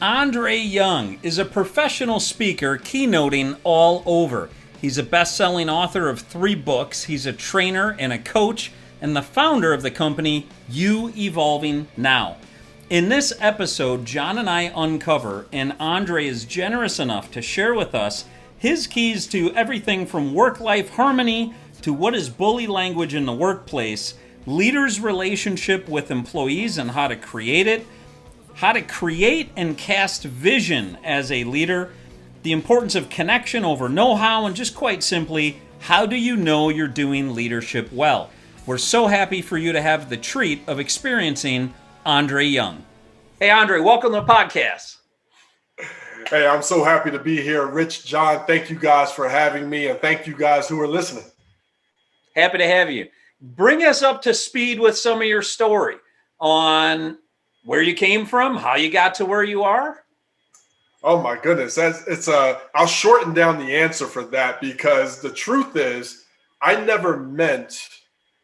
Andre Young is a professional speaker keynoting all over. He's a best-selling author of 3 books. He's a trainer and a coach and the founder of the company You Evolving Now. In this episode, John and I uncover, and Andre is generous enough to share with us his keys to everything from work-life harmony to what is bully language in the workplace, leaders' relationship with employees and how to create it, how to create and cast vision as a leader, the importance of connection over know-how, and just quite simply, how do you know you're doing leadership well? We're so happy for you to have the treat of experiencing Andre Young. Hey, Andre, welcome to the podcast. Hey, I'm so happy to be here. Rich, John, thank you guys for having me, and thank you guys who are listening. Happy to have you. Bring us up to speed with some of your story on where you came from, how you got to where you are. Oh my goodness, I'll shorten down the answer for that because the truth is I never meant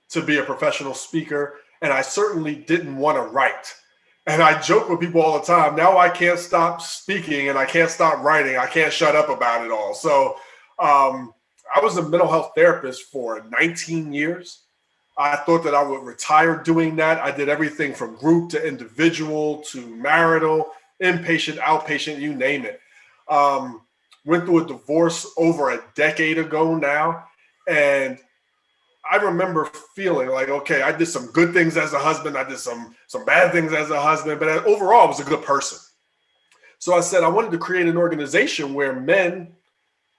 to be a professional speaker, and I certainly didn't want to write. And I joke with people all the time. Now I can't stop speaking and I can't stop writing. I can't shut up about it all. So I was a mental health therapist for 19 years. I thought that I would retire doing that. I did everything from group to individual to marital, inpatient, outpatient, you name it. Went through a divorce over a decade ago now. And I remember feeling like, okay, I did some good things as a husband. I did some bad things as a husband, but overall I was a good person. So I said I wanted to create an organization where men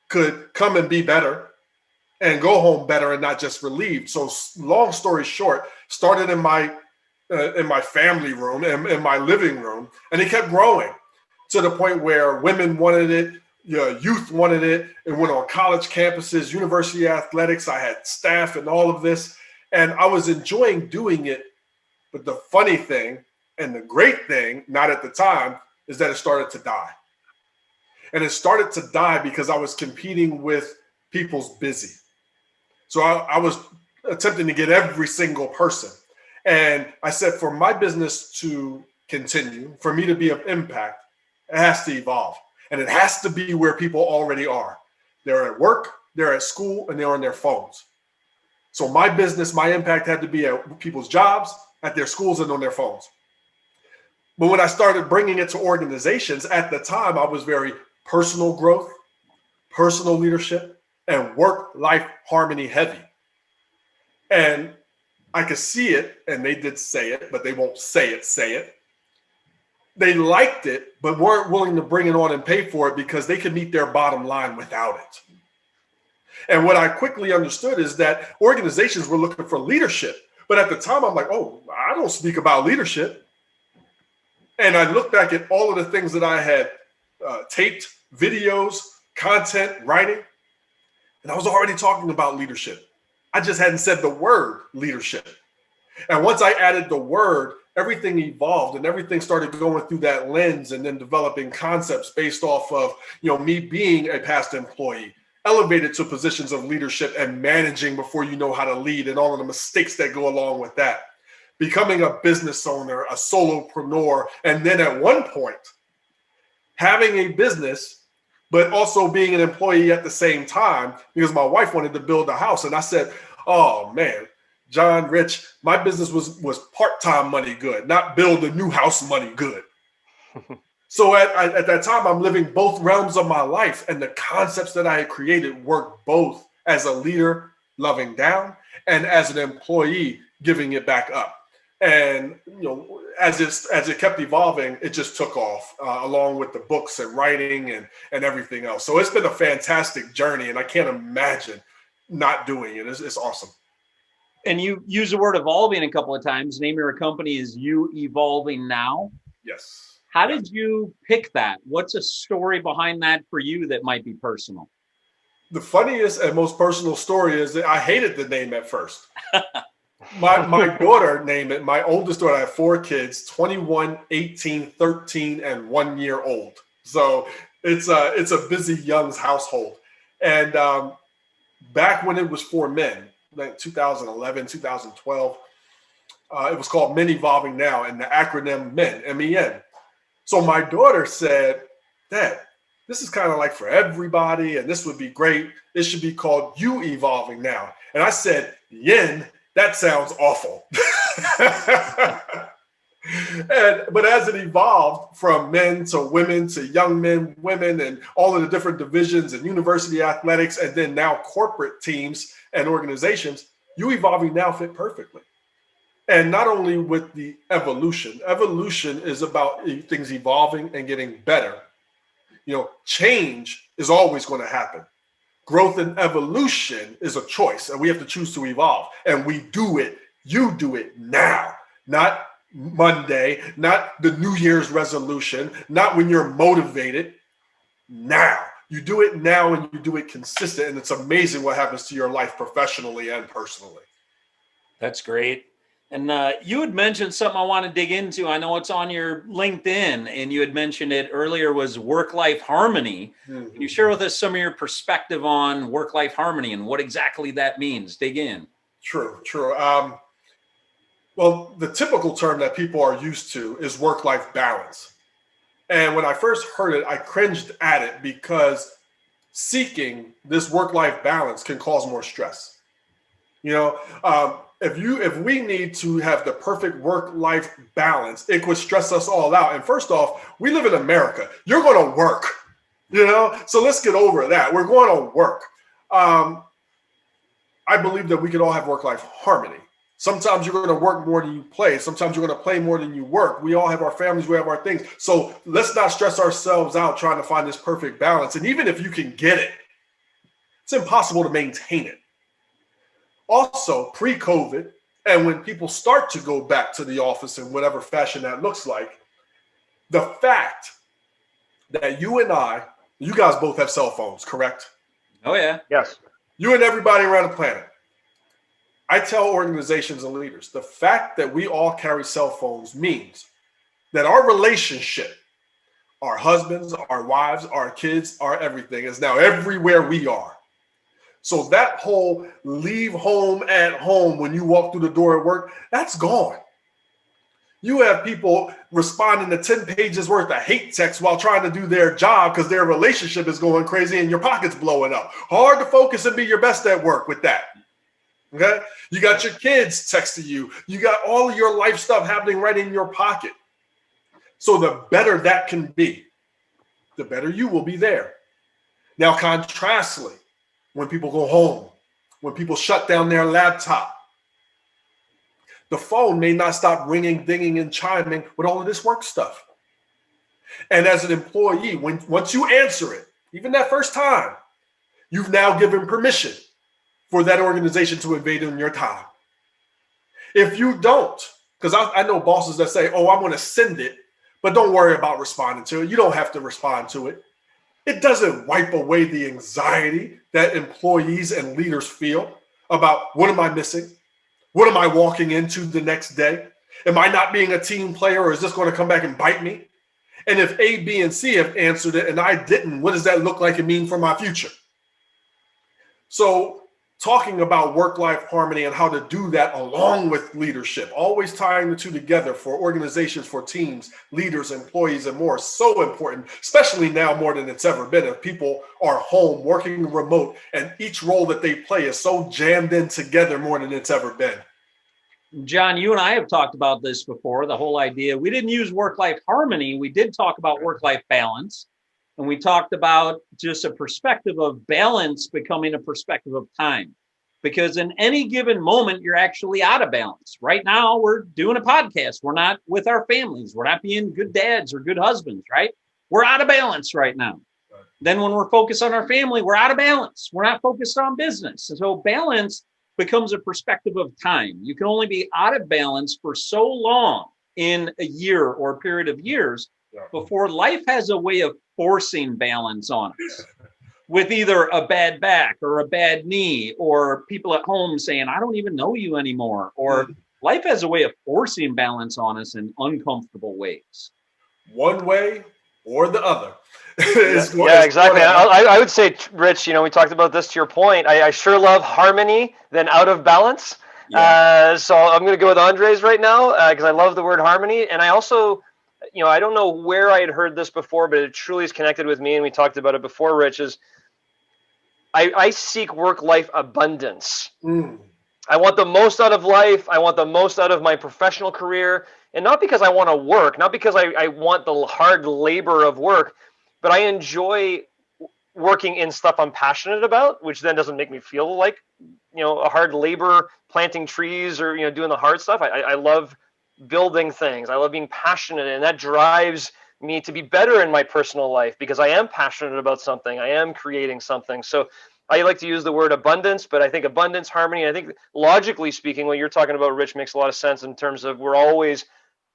could come and be better and go home better and not just relieved. So long story short, started in my family room, in my living room, and it kept growing to the point where women wanted it, youth wanted it. It went on college campuses, university athletics. I had staff and all of this, and I was enjoying doing it. But the funny thing and the great thing, not at the time, is that it started to die. And it started to die because I was competing with people's busy. So I was attempting to get every single person. And I said, for my business to continue, for me to be of impact, it has to evolve. And it has to be where people already are. They're at work, they're at school, and they're on their phones. So my business, my impact had to be at people's jobs, at their schools, and on their phones. But when I started bringing it to organizations, at the time, I was very personal growth, personal leadership, and work-life harmony heavy. And I could see it, and they did say it, but they won't say it. They liked it, but weren't willing to bring it on and pay for it because they could meet their bottom line without it. And what I quickly understood is that organizations were looking for leadership. But at the time, I'm like, oh, I don't speak about leadership. And I looked back at all of the things that I had taped, videos, content, writing, and I was already talking about leadership. I just hadn't said the word leadership. And once I added the word, everything evolved and everything started going through that lens and then developing concepts based off of, me being a past employee, elevated to positions of leadership and managing before you know how to lead and all of the mistakes that go along with that. Becoming a business owner, a solopreneur, and then at one point, having a business but also being an employee at the same time because my wife wanted to build a house. And I said, oh man, John, Rich, my business was part-time money good, not build a new house money good. So at that time, I'm living both realms of my life, and the concepts that I had created worked both as a leader, loving down, and as an employee, giving it back up. And as it kept evolving, it just took off along with the books and writing and everything else. So it's been a fantastic journey, and I can't imagine not doing it. It's awesome. And you use the word evolving a couple of times. Name of your company is You Evolving Now. Yes. How did you pick that? What's a story behind that for you that might be personal? The funniest and most personal story is that I hated the name at first. My daughter named it. My oldest daughter, I have 4 kids, 21, 18, 13, and 1 year old. So it's a busy Young's household. And back when it was for men, like 2011, 2012, it was called Men Evolving Now, and the acronym MEN, MEN, So my daughter said, Dad, this is kind of like for everybody, and this would be great. It should be called You Evolving Now. And I said, Yin, that sounds awful. But as it evolved from men to women to young men, women, and all of the different divisions and university athletics, and then now corporate teams and organizations, You Evolving Now fit perfectly. And not only with the evolution is about things evolving and getting better. Change is always going to happen. Growth and evolution is a choice, and we have to choose to evolve. And we do it. You do it now, not Monday, not the New Year's resolution, not when you're motivated. Now. You do it now, and you do it consistent, and it's amazing what happens to your life professionally and personally. That's great. And you had mentioned something I want to dig into. I know it's on your LinkedIn, and you had mentioned it earlier, was work-life harmony. Mm-hmm. Can you share with us some of your perspective on work-life harmony and what exactly that means? Dig in. True. Well, the typical term that people are used to is work-life balance. And when I first heard it, I cringed at it because seeking this work-life balance can cause more stress. If we need to have the perfect work-life balance, it would stress us all out. And first off, we live in America. You're going to work, so let's get over that. We're going to work. I believe that we could all have work-life harmony. Sometimes you're going to work more than you play. Sometimes you're going to play more than you work. We all have our families. We have our things. So let's not stress ourselves out trying to find this perfect balance. And even if you can get it, it's impossible to maintain it. Also, pre-COVID, and when people start to go back to the office in whatever fashion that looks like, the fact that you guys both have cell phones, correct? Oh, yeah. Yes. You and everybody around the planet. I tell organizations and leaders, the fact that we all carry cell phones means that our relationship, our husbands, our wives, our kids, our everything is now everywhere we are. So that whole leave home at home when you walk through the door at work, that's gone. You have people responding to 10 pages worth of hate text while trying to do their job because their relationship is going crazy and your pocket's blowing up. Hard to focus and be your best at work with that. Okay? You got your kids texting you. You got all of your life stuff happening right in your pocket. So the better that can be, the better you will be there. Now, contrastly, when people go home, when people shut down their laptop, the phone may not stop ringing, dinging, and chiming with all of this work stuff. And as an employee, once you answer it, even that first time, you've now given permission for that organization to invade in your time. If you don't, because I know bosses that say, I'm going to send it, but don't worry about responding to it. You don't have to respond to it. It doesn't wipe away the anxiety that employees and leaders feel about what am I missing? What am I walking into the next day? Am I not being a team player, or is this going to come back and bite me? And if A, B, and C have answered it and I didn't, what does that look like and mean for my future? So talking about work-life harmony and how to do that along with leadership, always tying the two together for organizations, for teams, leaders, employees, and more, so important, especially now more than it's ever been. If people are home, working remote, and each role that they play is so jammed in together more than it's ever been. John, you and I have talked about this before, the whole idea. We didn't use work-life harmony. We did talk about work-life balance. And we talked about just a perspective of balance becoming a perspective of time. Because in any given moment, you're actually out of balance. Right now, we're doing a podcast. We're not with our families. We're not being good dads or good husbands, right? We're out of balance right now. Right. Then when we're focused on our family, we're out of balance. We're not focused on business. And so balance becomes a perspective of time. You can only be out of balance for so long in a year or a period of years before life has a way of forcing balance on us with either a bad back or a bad knee, or people at home saying, I don't even know you anymore. Or life has a way of forcing balance on us in uncomfortable ways. One way or the other. Yeah, exactly. I would say, Rich, we talked about this to your point. I sure love harmony than out of balance. Yeah. So I'm going to go with Andres right now because I love the word harmony. And I also, I don't know where I had heard this before, but it truly is connected with me, and we talked about it before, Rich, is I seek work-life abundance. I want the most out of life. I want the most out of my professional career. And not because I want to work, not because I want the hard labor of work, but I enjoy working in stuff I'm passionate about, which then doesn't make me feel like, a hard labor, planting trees or, doing the hard stuff. I love building things. I love being passionate, and that drives me to be better in my personal life because I am passionate about something. I am creating something. So I like to use the word abundance, but I think abundance, harmony, I think logically speaking, what you're talking about, Rich, makes a lot of sense in terms of we're always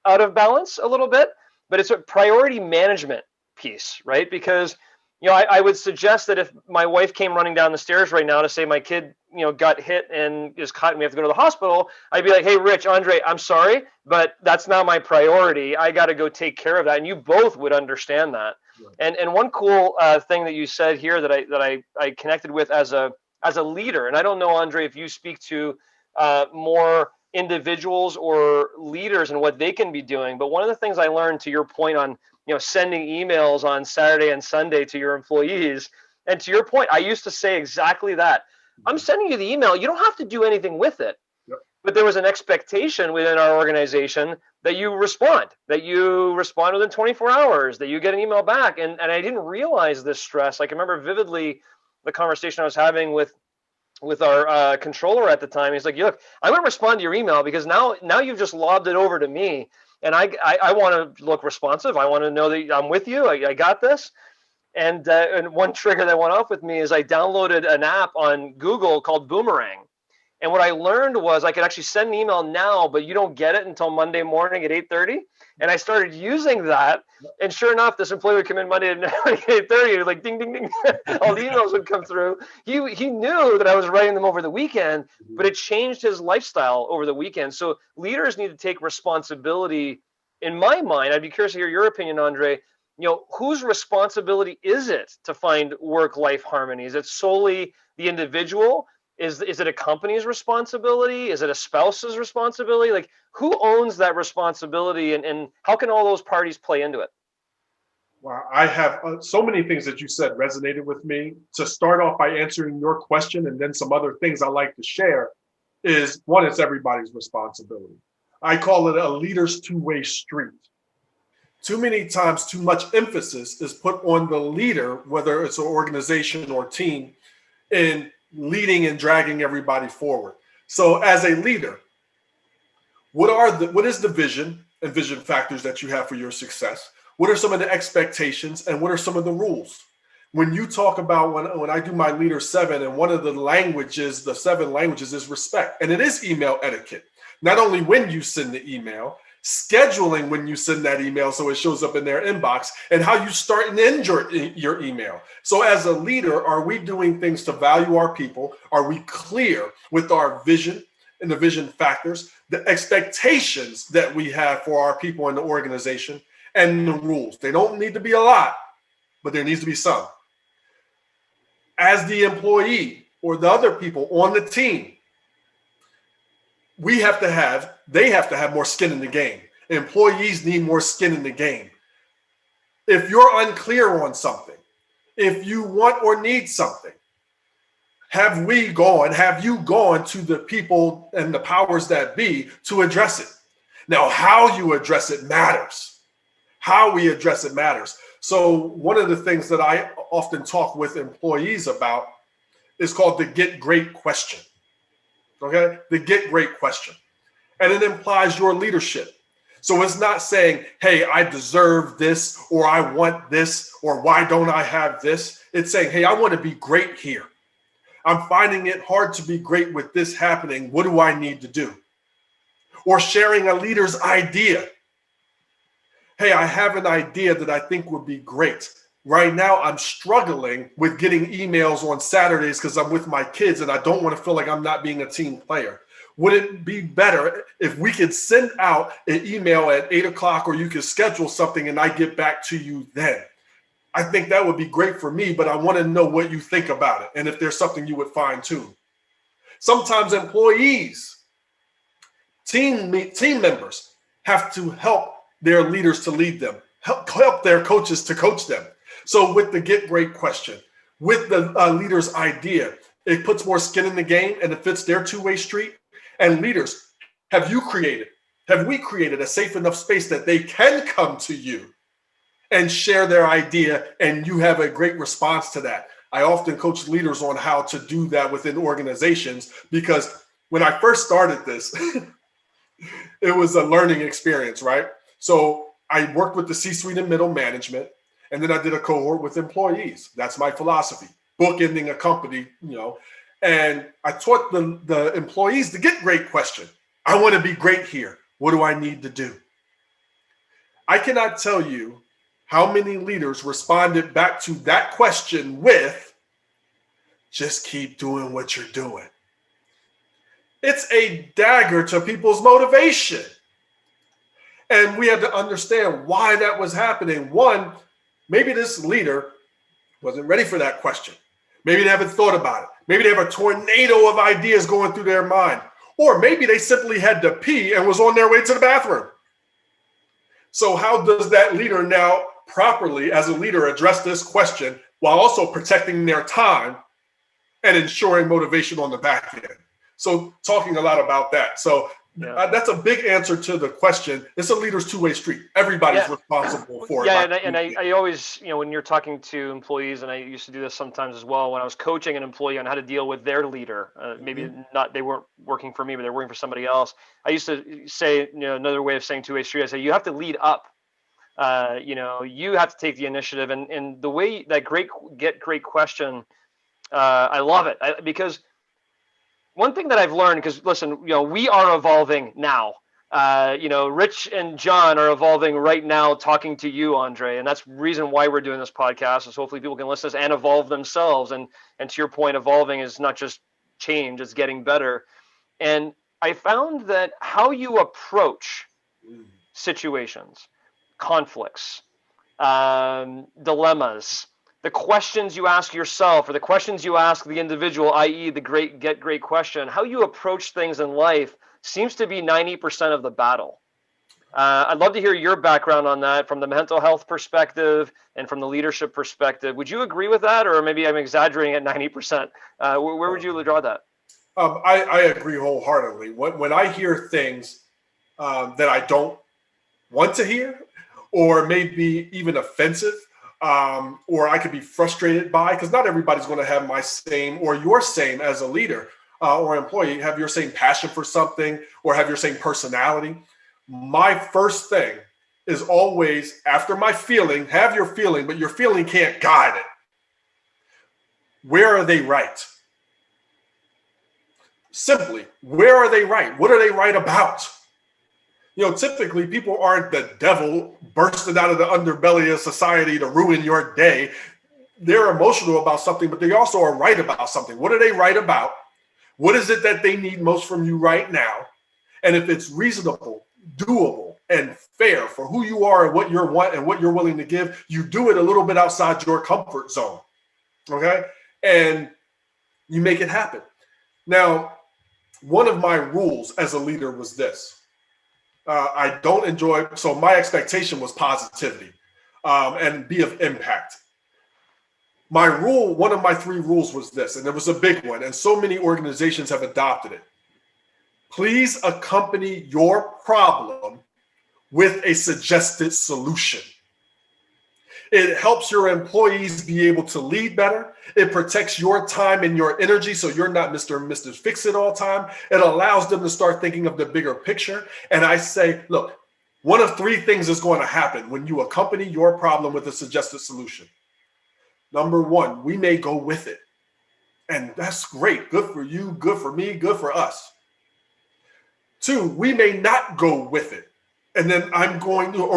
out of balance a little bit, but it's a priority management piece, right? Because I would suggest that if my wife came running down the stairs right now to say my kid, got hit and is cut and we have to go to the hospital, I'd be like, hey, Rich, Andre, I'm sorry, but that's not my priority. I got to go take care of that. And you both would understand that. Right. And one cool thing that you said here that I connected with as a leader, and I don't know, Andre, if you speak to more individuals or leaders and what they can be doing, but one of the things I learned, to your point on sending emails on Saturday and Sunday to your employees. And to your point, I used to say exactly that. I'm sending you the email. You don't have to do anything with it. Yep. But there was an expectation within our organization that you respond within 24 hours, that you get an email back. And I didn't realize this stress. I can remember vividly the conversation I was having with our controller at the time. He's like, look, I'm going to respond to your email because now you've just lobbed it over to me. And I want to look responsive. I want to know that I'm with you. I got this. And one trigger that went off with me is I downloaded an app on Google called Boomerang. And what I learned was I could actually send an email now, but you don't get it until Monday morning at 8:30. And I started using that. And sure enough, this employee would come in Monday at 8:30, like ding, ding, ding. All the emails would come through. He knew that I was writing them over the weekend, but it changed his lifestyle over the weekend. So leaders need to take responsibility. In my mind, I'd be curious to hear your opinion, Andre. Whose responsibility is it to find work-life harmony? Is it solely the individual? Is it a company's responsibility? Is it a spouse's responsibility? Like, who owns that responsibility, and how can all those parties play into it? Wow, I have so many things that you said resonated with me. To start off by answering your question, and then some other things I like to share is, one, it's everybody's responsibility. I call it a leader's two-way street. Too many times, too much emphasis is put on the leader, whether it's an organization or team, in leading and dragging everybody forward. So as a leader, what is the vision and vision factors that you have for your success? What are some of the expectations, and what are some of the rules? When you talk about, when I do my Leader 7, and one of the languages, the 7 languages, is respect. And it is email etiquette. Not only when you send the email, scheduling when you send that email so it shows up in their inbox, and how you start and end your email. So as a leader, are we doing things to value our people? Are we clear with our vision and the vision factors, the expectations that we have for our people in the organization, and the rules? They don't need to be a lot, but there needs to be some. As the employee or the other people on the team, they have to have more skin in the game. Employees need more skin in the game. If you're unclear on something, if you want or need something, have you gone to the people and the powers that be to address it? Now, how you address it matters. How we address it matters. So one of the things that I often talk with employees about is called the get great question. Okay, the get great question. And it implies your leadership. So it's not saying, hey, I deserve this, or I want this, or why don't I have this? It's saying, hey, I want to be great here. I'm finding it hard to be great with this happening. What do I need to do? Or sharing a leader's idea. Hey, I have an idea that I think would be great. Right now, I'm struggling with getting emails on Saturdays because I'm with my kids and I don't want to feel like I'm not being a team player. Would it be better if we could send out an email at 8 o'clock, or you could schedule something and I get back to you then? I think that would be great for me, but I want to know what you think about it and if there's something you would fine tune. Sometimes employees, team members have to help their leaders to lead them, help their coaches to coach them. So with the get great question, with the leader's idea, it puts more skin in the game and it fits their two-way street. And leaders, have we created a safe enough space that they can come to you and share their idea and you have a great response to that? I often coach leaders on how to do that within organizations, because when I first started this, it was a learning experience, right? So I worked with the C-suite and middle management, and then I did a cohort with employees. That's my philosophy, bookending a company, and I taught the employees the get great question. I want to be great here. What do I need to do? I cannot tell you how many leaders responded back to that question with, just keep doing what you're doing. It's a dagger to people's motivation. And we had to understand why that was happening. One, maybe this leader wasn't ready for that question. Maybe they haven't thought about it. Maybe they have a tornado of ideas going through their mind. Or maybe they simply had to pee and was on their way to the bathroom. So how does that leader now properly, as a leader, address this question while also protecting their time and ensuring motivation on the back end? So talking a lot about that. So that's a big answer to the question. It's a leader's two-way street. Everybody's responsible for it. Yeah, and I always, when you're talking to employees, and I used to do this sometimes as well, when I was coaching an employee on how to deal with their leader, maybe they weren't working for me, but they're working for somebody else. I used to say, another way of saying two-way street, I say, you have to lead up. You have to take the initiative. And the way that great question, I love it because one thing that I've learned, because listen, we are evolving now. Rich and John are evolving right now, talking to you, Andre, and that's the reason why we're doing this podcast. Is hopefully people can listen to this and evolve themselves. And to your point, evolving is not just change; it's getting better. And I found that how you approach situations, conflicts, dilemmas, the questions you ask yourself or the questions you ask the individual, i.e. the get great question, how you approach things in life seems to be 90% of the battle. I'd love to hear your background on that from the mental health perspective and from the leadership perspective. Would you agree with that? Or maybe I'm exaggerating at 90%. Where would you draw that? I agree wholeheartedly. When I hear things that I don't want to hear, or maybe even offensive, or I could be frustrated by, because not everybody's going to have my same or your same as a leader or employee, have your same passion for something or have your same personality. My first thing is always, after my feeling, have your feeling, but your feeling can't guide it. Where are they right? Simply, where are they right? What are they right about? Typically people aren't the devil bursting out of the underbelly of society to ruin your day. They're emotional about something, but they also are right about something. What are they right about? What is it that they need most from you right now? And if it's reasonable, doable, and fair for who you are and what you want and what you're willing to give, you do it a little bit outside your comfort zone. Okay? And you make it happen. Now, one of my rules as a leader was this. I don't enjoy, so my expectation was positivity and be of impact. My rule, one of my 3 rules was this, and it was a big one, and so many organizations have adopted it. Please accompany your problem with a suggested solution. It helps your employees be able to lead better. It protects your time and your energy so you're not Mr. and Mrs. Fix-It all time. It allows them to start thinking of the bigger picture. And I say, look, one of 3 things is going to happen when you accompany your problem with a suggested solution. Number 1, we may go with it. And that's great. Good for you, good for me, good for us. 2, we may not go with it. And then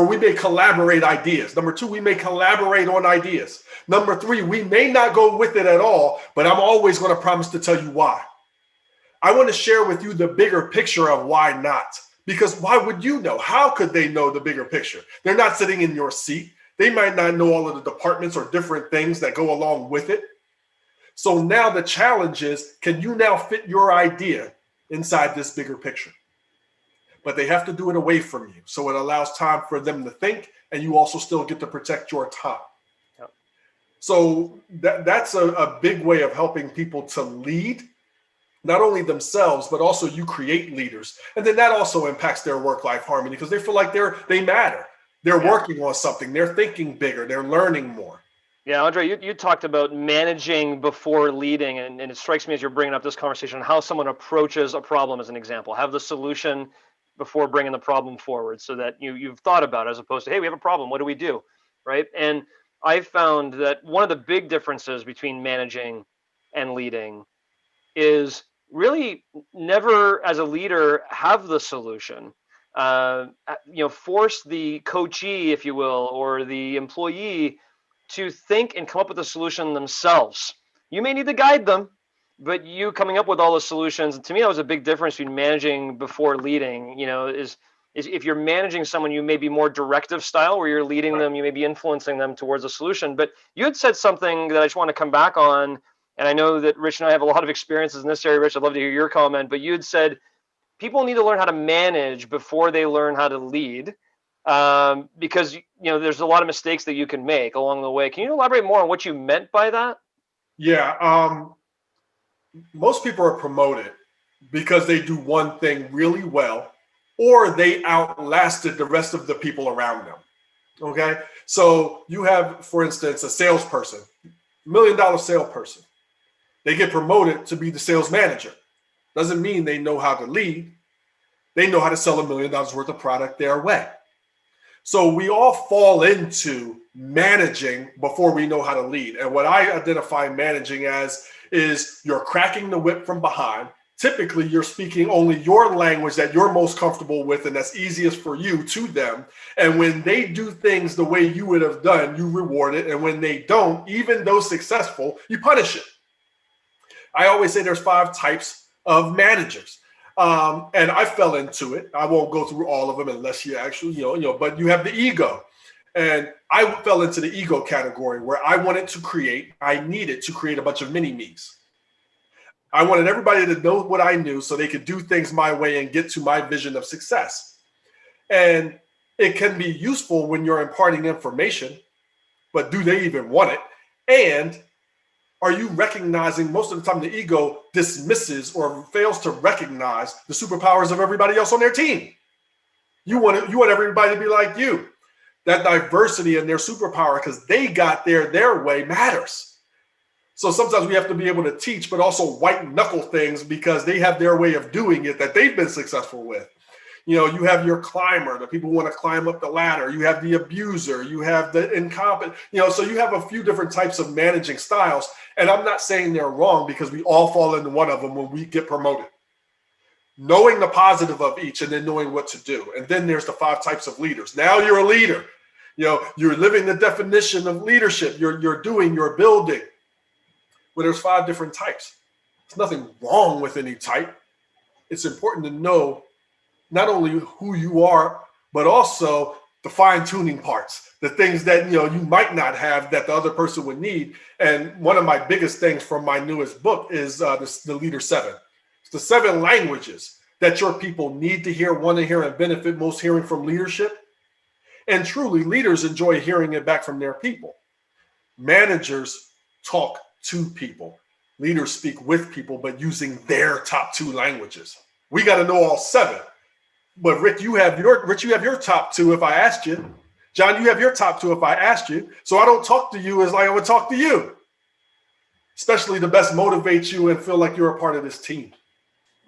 we may collaborate ideas. Number 2, we may collaborate on ideas. Number 3, we may not go with it at all, but I'm always going to promise to tell you why. I want to share with you the bigger picture of why not. Because why would you know? How could they know the bigger picture? They're not sitting in your seat. They might not know all of the departments or different things that go along with it. So now the challenge is, can you now fit your idea inside this bigger picture? but they have to do it away from you. So it allows time for them to think, and you also still get to protect your time. Yep. So that's a big way of helping people to lead, not only themselves, but also you create leaders. And then that also impacts their work-life harmony because they feel like they matter. They're working on something. They're thinking bigger. They're learning more. Yeah, Andre, you talked about managing before leading, and it strikes me as you're bringing up this conversation on how someone approaches a problem as an example. Have the solution before bringing the problem forward so that you've thought about it as opposed to, hey, we have a problem. What do we do? Right? And I've found that one of the big differences between managing and leading is really never, as a leader, have the solution. Force the coachee, if you will, or the employee to think and come up with a solution themselves. You may need to guide them, but you coming up with all the solutions. And to me, that was a big difference between managing before leading. Is if you're managing someone, you may be more directive style, where you're leading them, you may be influencing them towards a solution. But you had said something that I just want to come back on, and I know that Rich and I have a lot of experiences in this area. Rich, I'd love to hear your comment. But you had said people need to learn how to manage before they learn how to lead. Because there's a lot of mistakes that you can make along the way. Can you elaborate more on what you meant by that? Yeah, most people are promoted because they do one thing really well, or they outlasted the rest of the people around them. Okay, so you have, for instance, a salesperson, $1 million salesperson. They get promoted to be the sales manager. Doesn't mean they know how to lead. They know how to sell $1 million worth of product their way. So we all fall into managing before we know how to lead. And what I identify managing as is you're cracking the whip from behind. Typically, you're speaking only your language that you're most comfortable with and that's easiest for you to them. And when they do things the way you would have done, you reward it. And when they don't, even though successful, you punish it. I always say there's 5 types of managers. And I fell into it. I won't go through all of them unless you actually, but you have the ego. And I fell into the ego category where I needed to create a bunch of mini-me's. I wanted everybody to know what I knew so they could do things my way and get to my vision of success. And it can be useful when you're imparting information, but do they even want it? And are you recognizing, most of the time the ego dismisses or fails to recognize the superpowers of everybody else on their team? You want everybody to be like you. That diversity in their superpower, because they got their way, matters. So sometimes we have to be able to teach, but also white knuckle things because they have their way of doing it that they've been successful with. You have your climber, the people who want to climb up the ladder. You have the abuser, you have the incompetent, so you have a few different types of managing styles. And I'm not saying they're wrong because we all fall into one of them when we get promoted. Knowing the positive of each and then knowing what to do. And then there's the 5 types of leaders. Now you're a leader. You're living the definition of leadership. You're building. Well, there's 5 different types. There's nothing wrong with any type. It's important to know not only who you are, but also the fine-tuning parts, the things that you might not have that the other person would need. And one of my biggest things from my newest book is the Leader 7. It's the 7 languages that your people need to hear, want to hear, and benefit most hearing from leadership. And truly, leaders enjoy hearing it back from their people. Managers talk to people. Leaders speak with people, but using their top 2 languages. We got to know all 7. But Rich, you have your top 2 if I asked you. John, you have your top 2 if I asked you. So I don't talk to you as like I would talk to you. Especially to best motivate you and feel like you're a part of this team.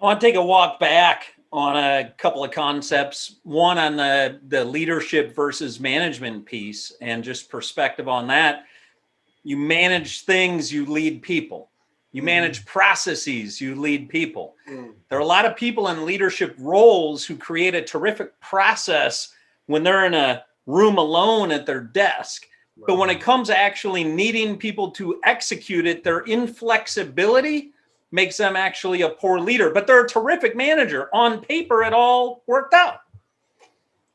I want to take a walk back on a couple of concepts. One on the leadership versus management piece and just perspective on that. You manage things, you lead people. You manage processes, you lead people. There are a lot of people in leadership roles who create a terrific process when they're in a room alone at their desk. Right. But when it comes to actually needing people to execute it, their inflexibility makes them actually a poor leader. But they're a terrific manager. On paper, it all worked out.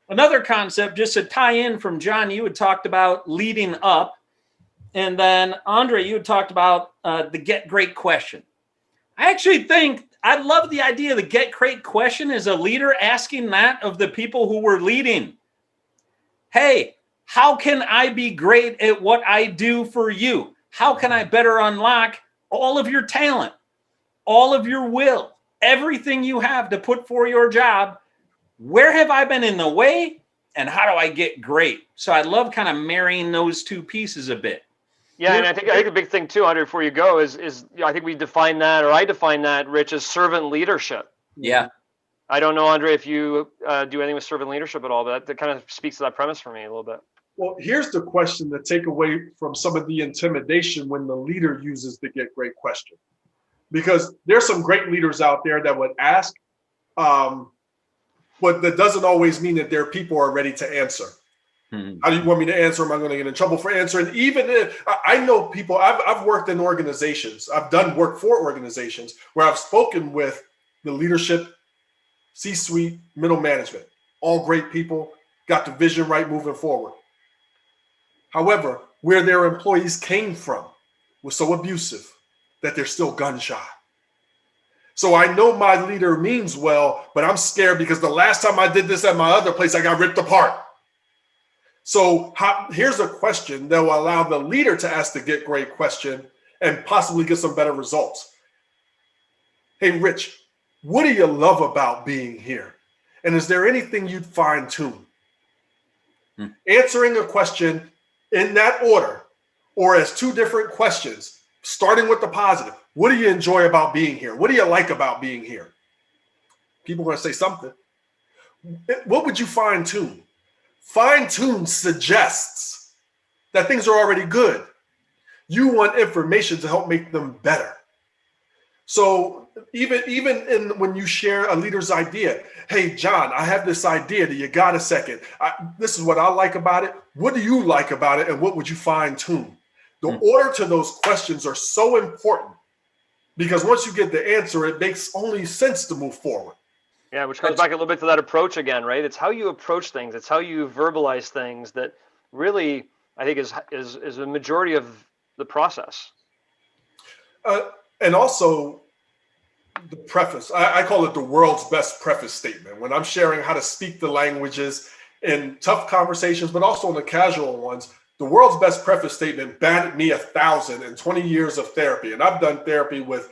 Another concept, just to tie in from John, you had talked about leading up. And then, Andre, you had talked about the get great question. I actually think I love the idea of the get great question as a leader asking that of the people who were leading. Hey, how can I be great at what I do for you? How can I better unlock all of your talent, all of your will, everything you have to put for your job? Where have I been in the way? And how do I get great? So I love kind of marrying those two pieces a bit. Yeah, and I think the big thing too, Andre, before you go, is I think we define that, or I define that, Rich, as servant leadership. Yeah. I don't know, Andre, if you do anything with servant leadership at all, but that kind of speaks to that premise for me a little bit. Well, here's the question to take away from some of the intimidation when the leader uses the get great question. Because there's some great leaders out there that would ask, but that doesn't always mean that their people are ready to answer. How do you want me to answer? Am I going to get in trouble for answering? Even if I know people, I've worked in organizations. I've done work for organizations where I've spoken with the leadership, C-suite, middle management, all great people, got the vision right moving forward. However, where their employees came from was so abusive that they're still gun shy. So I know my leader means well, but I'm scared because the last time I did this at my other place, I got ripped apart. So here's a question that will allow the leader to ask the get great question and possibly get some better results. Hey, Rich, what do you love about being here? And is there anything you'd fine tune? Answering a question in that order or as two different questions, starting with the positive. What do you enjoy about being here? What do you like about being here? People are going to say something. What would you fine tune? Fine tune suggests that things are already good. You want information to help make them better. So even when you share a leader's idea, hey, John, I have this idea. Do you got a second? This is what I like about it. What do you like about it? And what would you fine tune? The order to those questions are so important because once you get the answer, it makes only sense to move forward. Yeah, which comes back a little bit to that approach again, right? It's how you approach things. It's how you verbalize things that really, I think, is a majority of the process. And also the preface. I call it the world's best preface statement. When I'm sharing how to speak the languages in tough conversations, but also in the casual ones, the world's best preface statement batted me 1,000 in 20 years of therapy. And I've done therapy with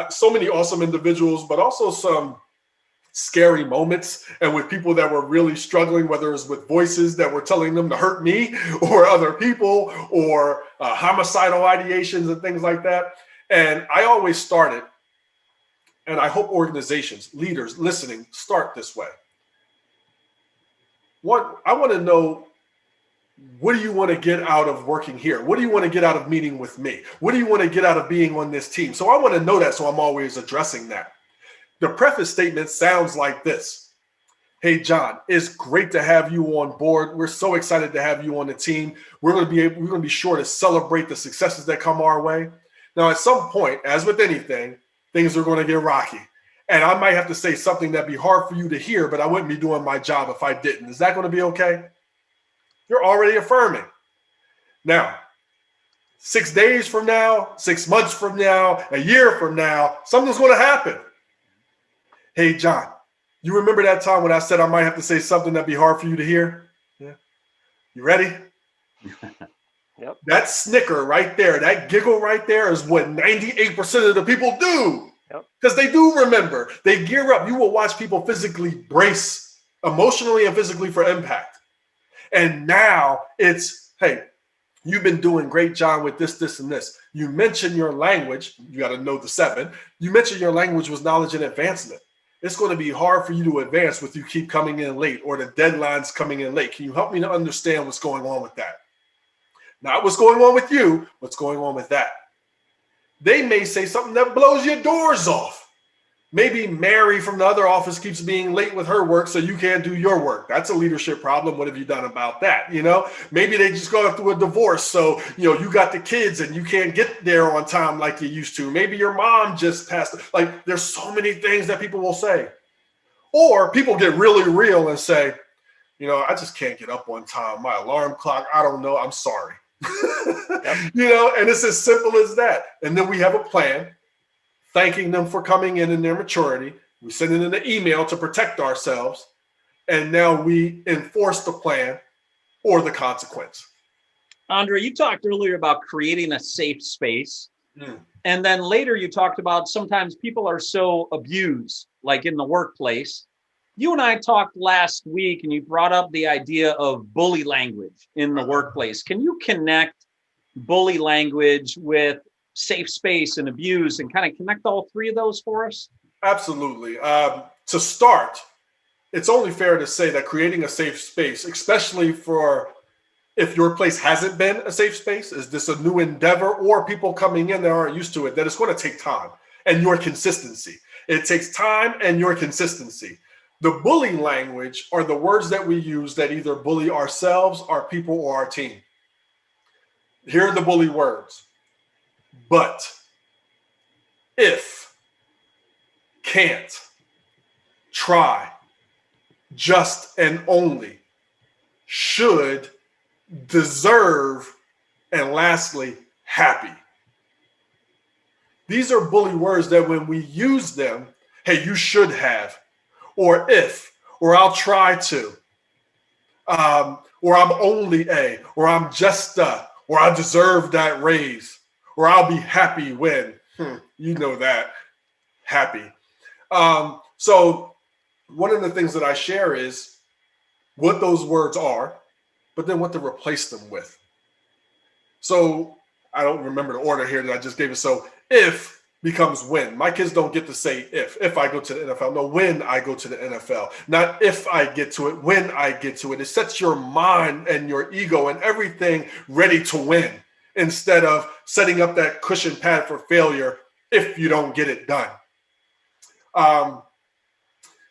so many awesome individuals, but also some scary moments and with people that were really struggling, whether it was with voices that were telling them to hurt me or other people or homicidal ideations and things like that. And I always started, and I hope organizations, leaders listening, start this way. I want to know, what do you want to get out of working here? What do you want to get out of meeting with me? What do you want to get out of being on this team? So I want to know that, so I'm always addressing that. The preface statement sounds like this. Hey, John, it's great to have you on board. We're so excited to have you on the team. We're going to be sure to celebrate the successes that come our way. Now, at some point, as with anything, things are going to get rocky. And I might have to say something that'd be hard for you to hear, but I wouldn't be doing my job if I didn't. Is that going to be okay? You're already affirming. Now, 6 days from now, 6 months from now, a year from now, something's going to happen. Hey, John, you remember that time when I said I might have to say something that'd be hard for you to hear? Yeah. You ready? Yep. That snicker right there, that giggle right there is what 98% of the people do. Because they do remember. They gear up. You will watch people physically brace emotionally and physically for impact. And now it's, hey, you've been doing great, John, with this, this, and this. You mentioned your language. You got to know the 7. You mentioned your language was knowledge and advancement. It's going to be hard for you to advance if you keep coming in late or the deadline's coming in late. Can you help me to understand what's going on with that? Not what's going on with you, what's going on with that. They may say something that blows your doors off. Maybe Mary from the other office keeps being late with her work, so you can't do your work. That's a leadership problem. What have you done about that? Maybe they just go through a divorce, so you got the kids and you can't get there on time like you used to. Maybe your mom just passed. Like, there's so many things that people will say. Or people get really real and say, I just can't get up on time. My alarm clock, I don't know. I'm sorry. Yep. And it's as simple as that. And then we have a plan thanking them for coming in their maturity. We send in an email to protect ourselves. And now we enforce the plan or the consequence. Andre, you talked earlier about creating a safe space. And then later you talked about sometimes people are so abused, like in the workplace. You and I talked last week and you brought up the idea of bully language in the workplace. Can you connect bully language with safe space and abuse and kind of connect all three of those for us? Absolutely. To start, it's only fair to say that creating a safe space, especially for if your place hasn't been a safe space, is this a new endeavor, or people coming in that aren't used to it, that it's going to take time and your consistency. It takes time and your consistency. The bullying language are the words that we use that either bully ourselves, our people, or our team. Here are the bully words: but, if, can't, try, just and only, should, deserve, and lastly, happy. These are bully words that when we use them, hey, you should have, or if, or I'll try to, or I'm only a, or I'm just a, or I deserve that raise, or I'll be happy when, you know that, happy. So one of the things that I share is what those words are, but then what to replace them with. So I don't remember the order here that I just gave it. So if becomes when. My kids don't get to say if I go to the NFL. No, when I go to the NFL. Not if I get to it, when I get to it. It sets your mind and your ego and everything ready to win instead of setting up that cushion pad for failure if you don't get it done. All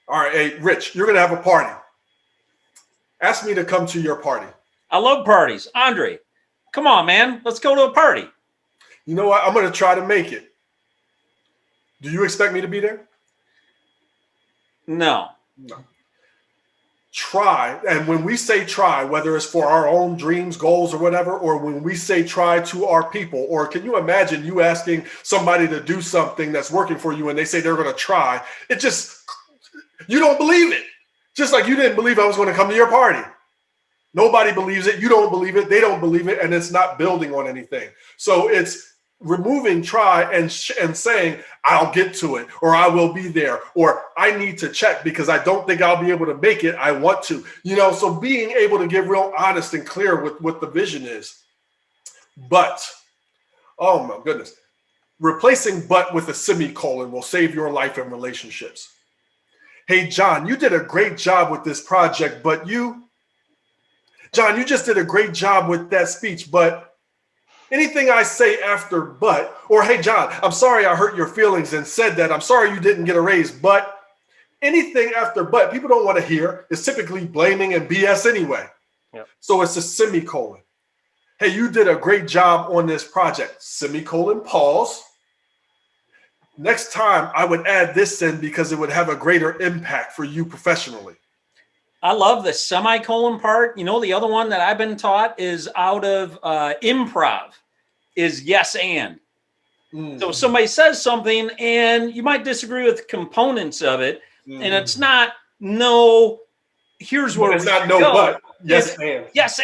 right, hey, Rich, you're going to have a party. Ask me to come to your party. I love parties. Andre, come on, man. Let's go to a party. You know what? I'm going to try to make it. Do you expect me to be there? No. Try. And when we say try, whether it's for our own dreams, goals, or whatever, or when we say try to our people, or can you imagine you asking somebody to do something that's working for you and they say they're going to try? It just, you don't believe it. Just like you didn't believe I was going to come to your party. Nobody believes it. You don't believe it. They don't believe it. And it's not building on anything. So it's removing try and saying, I'll get to it, or I will be there, or I need to check because I don't think I'll be able to make it. I want to, so being able to get real honest and clear with what the vision is. But, oh my goodness, replacing but with a semicolon will save your life and relationships. Hey, John, you did a great job with this project, but John, you just did a great job with that speech, but anything I say after but, or hey, John, I'm sorry I hurt your feelings and said that. I'm sorry you didn't get a raise, but anything after but, people don't want to hear. It's typically blaming and BS anyway. Yep. So it's a semicolon. Hey, you did a great job on this project. Semicolon, pause. Next time I would add this in because it would have a greater impact for you professionally. I love the semicolon part. The other one that I've been taught is out of improv is yes and. So somebody says something and you might disagree with components of it. And it's not no, here's where it's not no, go. But yes it's and. Yes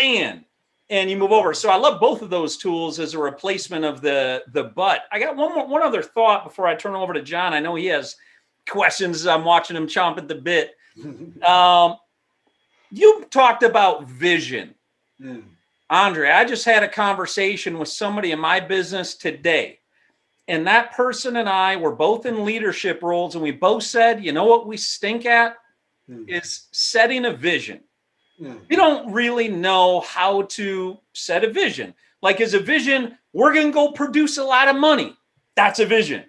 and you move over. So I love both of those tools as a replacement of the but. I got one other thought before I turn over to John. I know he has questions as I'm watching him chomp at the bit. You talked about vision. Andre, I just had a conversation with somebody in my business today. And that person and I were both in leadership roles. And we both said, you know what we stink at is setting a vision. We don't really know how to set a vision. Like, is a vision, we're going to go produce a lot of money. That's a vision.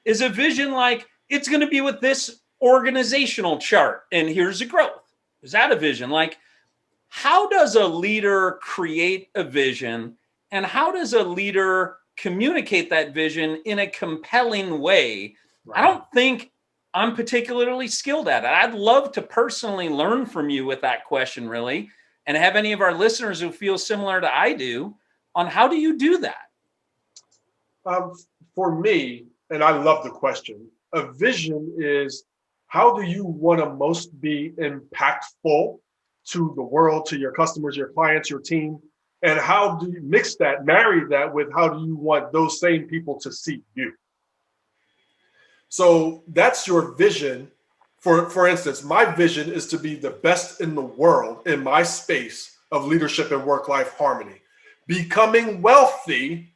Is a vision like, it's going to be with this organizational chart and here's the growth? Is that a vision? Like, how does a leader create a vision and how does a leader communicate that vision in a compelling way? Right. I don't think I'm particularly skilled at it. I'd love to personally learn from you with that question, really, and have any of our listeners who feel similar to I do on how do you do that? For me, and I love the question. A vision is, how do you want to most be impactful to the world, to your customers, your clients, your team? And how do you mix that, marry that with how do you want those same people to see you? So that's your vision. For instance, my vision is to be the best in the world in my space of leadership and work-life harmony. Becoming wealthy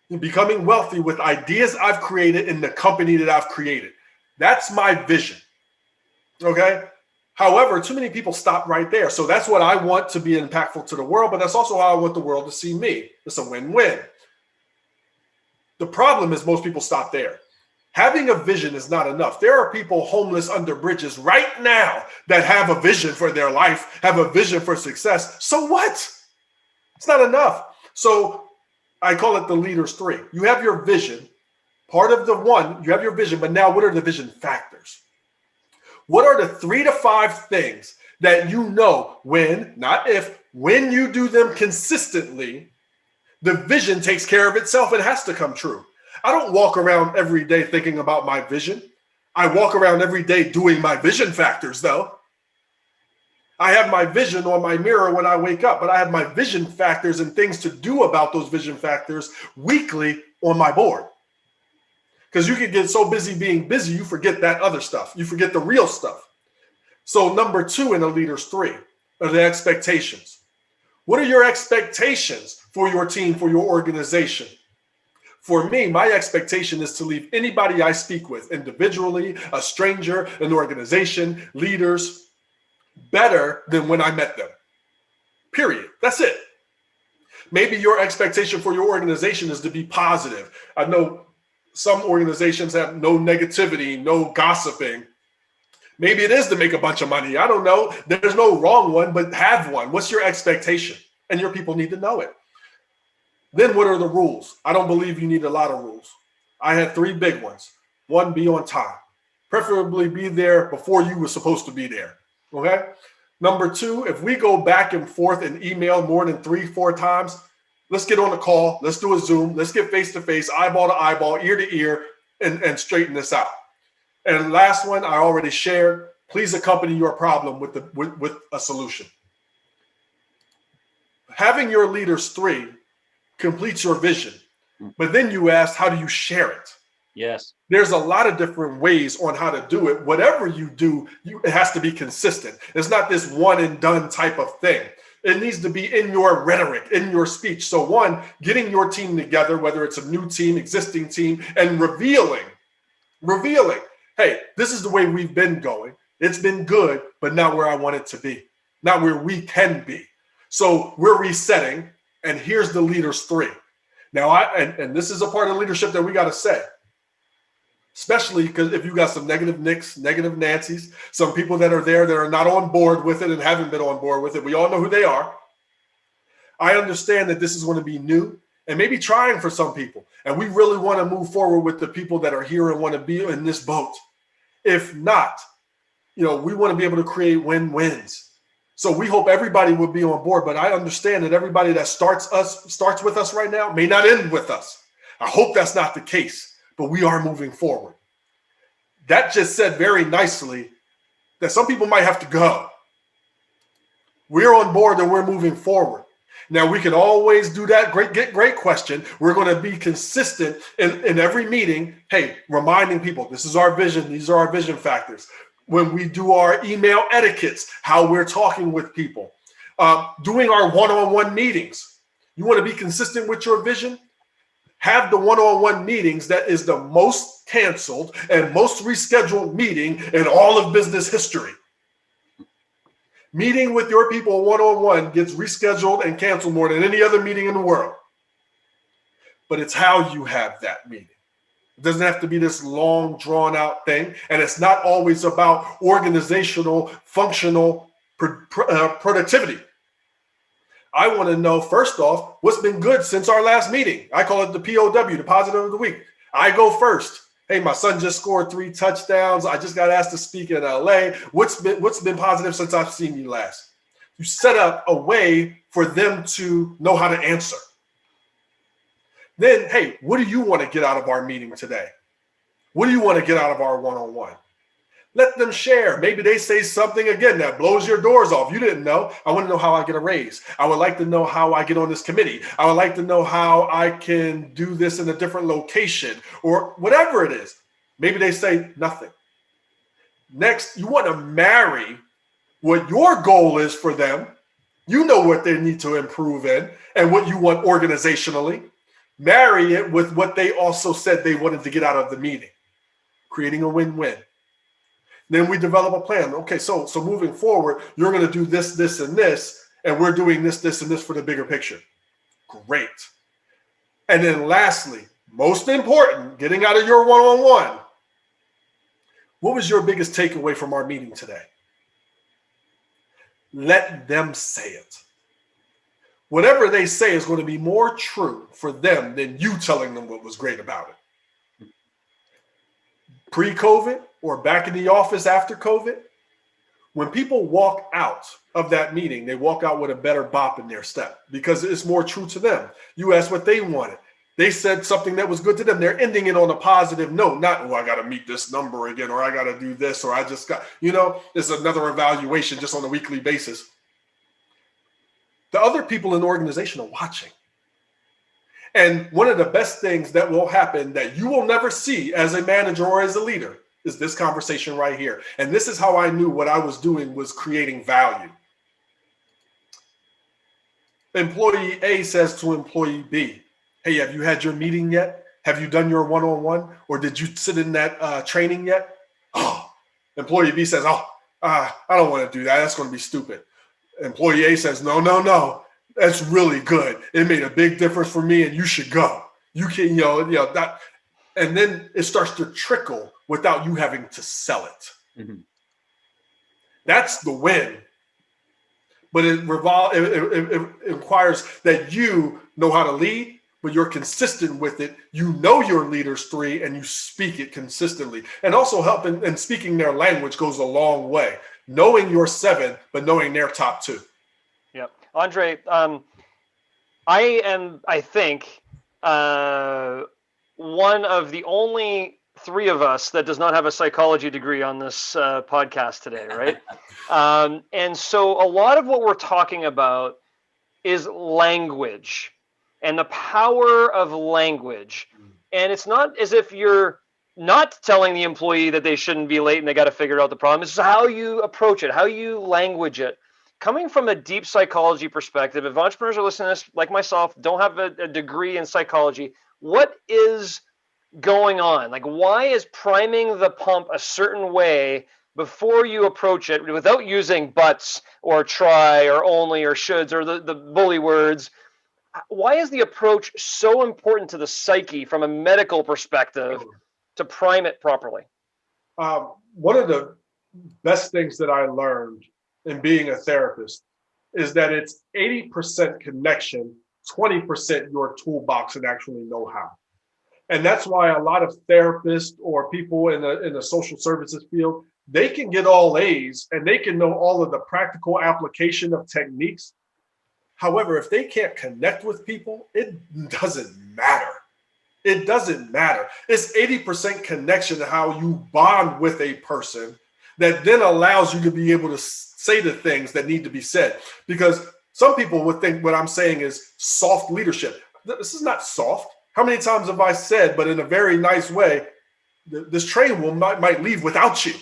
with ideas I've created in the company that I've created. That's my vision. Okay. However, too many people stop right there. So that's what I want to be impactful to the world, but that's also how I want the world to see me. It's a win-win. The problem is most people stop there. Having a vision is not enough. There are people homeless under bridges right now that have a vision for their life, have a vision for success. So what? It's not enough. So I call it the leaders 3. You have your vision. Part of the 1, you have your vision, but now what are the vision factors? What are the 3 to 5 things that you know when, not if, when you do them consistently, the vision takes care of itself. It has to come true. I don't walk around every day thinking about my vision. I walk around every day doing my vision factors, though. I have my vision on my mirror when I wake up, but I have my vision factors and things to do about those vision factors weekly on my board. Because you can get so busy being busy, you forget that other stuff. You forget the real stuff. So number 2 in the leaders 3 are the expectations. What are your expectations for your team, for your organization? For me, my expectation is to leave anybody I speak with, individually, a stranger, an organization, leaders, better than when I met them. Period. That's it. Maybe your expectation for your organization is to be positive. I know some organizations have no negativity, no gossiping. Maybe it is to make a bunch of money. I don't know. There's no wrong one, but have one. What's your expectation? And your people need to know it. Then what are the rules? I don't believe you need a lot of rules. I had 3 big ones. 1, be on time. Preferably be there before you were supposed to be there. Okay? Number 2, if we go back and forth and email more than 3-4 times, let's get on a call. Let's do a Zoom. Let's get face-to-face, eyeball to eyeball, ear to ear, and straighten this out. And last one, I already shared. Please accompany your problem with a solution. Having your leaders 3 completes your vision. But then you asked, how do you share it? Yes. There's a lot of different ways on how to do it. Whatever you do, it has to be consistent. It's not this one and done type of thing. It needs to be in your rhetoric, in your speech. So 1, getting your team together, whether it's a new team, existing team, and revealing, hey, this is the way we've been going. It's been good, but not where I want it to be, not where we can be. So we're resetting, and here's the leaders 3. Now, and this is a part of leadership that we got to say, especially because if you got some negative Nicks, negative Nancys, some people that are there that are not on board with it and haven't been on board with it, we all know who they are. I understand that this is going to be new and maybe trying for some people, and we really want to move forward with the people that are here and want to be in this boat. If not, we want to be able to create win-wins. So we hope everybody will be on board, but I understand that everybody that starts with us right now may not end with us. I hope that's not the case, but we are moving forward. That just said very nicely that some people might have to go. We're on board and we're moving forward. Now we can always do that. Great question. We're going to be consistent in every meeting. Hey, reminding people, this is our vision. These are our vision factors. When we do our email etiquettes, how we're talking with people, doing our one-on-one meetings. You want to be consistent with your vision? Have the one-on-one meetings that is the most canceled and most rescheduled meeting in all of business history. Meeting with your people one-on-one gets rescheduled and canceled more than any other meeting in the world. But it's how you have that meeting. It doesn't have to be this long, drawn-out thing. And it's not always about organizational, functional productivity. I want to know, first off, what's been good since our last meeting. I call it the POW, the positive of the week. I go first. Hey, my son just scored 3 touchdowns. I just got asked to speak in LA. What's been positive since I've seen you last? You set up a way for them to know how to answer. Then, hey, what do you want to get out of our meeting today? What do you want to get out of our one-on-one? Let them share. Maybe they say something again that blows your doors off. You didn't know. I want to know how I get a raise. I would like to know how I get on this committee. I would like to know how I can do this in a different location or whatever it is. Maybe they say nothing. Next, you want to marry what your goal is for them. You know what they need to improve in and what you want organizationally. Marry it with what they also said they wanted to get out of the meeting, creating a win-win. Then we develop a plan. Okay, so moving forward, you're going to do this, this, and this, and we're doing this, this, and this for the bigger picture. Great. And then lastly, most important, getting out of your one-on-one. What was your biggest takeaway from our meeting today? Let them say it. Whatever they say is going to be more true for them than you telling them what was great about it. Pre-COVID or back in the office after COVID, when people walk out of that meeting, they walk out with a better bop in their step because it's more true to them. You asked what they wanted. They said something that was good to them. They're ending it on a positive note, not, oh, I got to meet this number again, or I got to do this, or I just got, it's another evaluation just on a weekly basis. The other people in the organization are watching. And one of the best things that will happen that you will never see as a manager or as a leader is this conversation right here. And this is how I knew what I was doing was creating value. Employee A says to employee B, hey, have you had your meeting yet? Have you done your one-on-one? Or did you sit in that training yet? Oh, employee B says, I don't want to do that. That's going to be stupid. Employee A says, no. That's really good. It made a big difference for me and you should go. You can, that, and then it starts to trickle without you having to sell it. Mm-hmm. That's the win. But it requires that you know how to lead, but you're consistent with it. You know your leaders three and you speak it consistently. And also helping and speaking their language goes a long way. Knowing your seven, but knowing their top two. Yep. Andre, I think, one of the only three of us that does not have a psychology degree on this podcast today, right? And so a lot of what we're talking about is language and the power of language. And it's not as if you're not telling the employee that they shouldn't be late and they got to figure out the problem. It's how you approach it, how you language it. Coming from a deep psychology perspective, if entrepreneurs are listening to this, like myself, don't have a degree in psychology, what is going on? Like, why is priming the pump a certain way before you approach it without using buts or try or only or shoulds or the bully words? Why is the approach so important to the psyche from a medical perspective to prime it properly? One of the best things that I learned in being a therapist is that it's 80% connection, 20% your toolbox and actually know-how. And that's why a lot of therapists or people in the social services field, they can get all A's and they can know all of the practical application of techniques. However, if they can't connect with people, it doesn't matter. It doesn't matter. It's 80% connection to how you bond with a person that then allows you to be able to say the things that need to be said. Because some people would think what I'm saying is soft leadership. This is not soft. How many times have I said, but in a very nice way, this train might leave without you?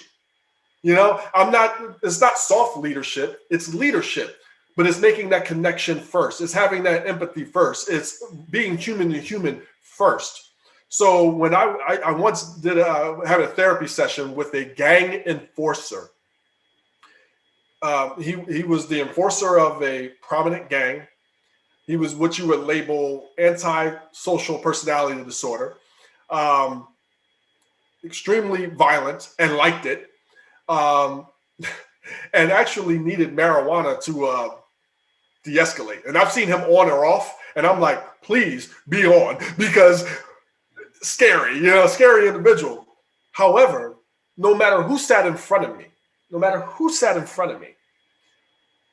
It's not soft leadership, it's leadership. But it's making that connection first. It's having that empathy first. It's being human to human first. So when I once had a therapy session with a gang enforcer. He was the enforcer of a prominent gang. He was what you would label antisocial personality disorder. Extremely violent and liked it. And actually needed marijuana to de-escalate. And I've seen him on or off, and I'm like, please be on, because scary individual. However, no matter who sat in front of me,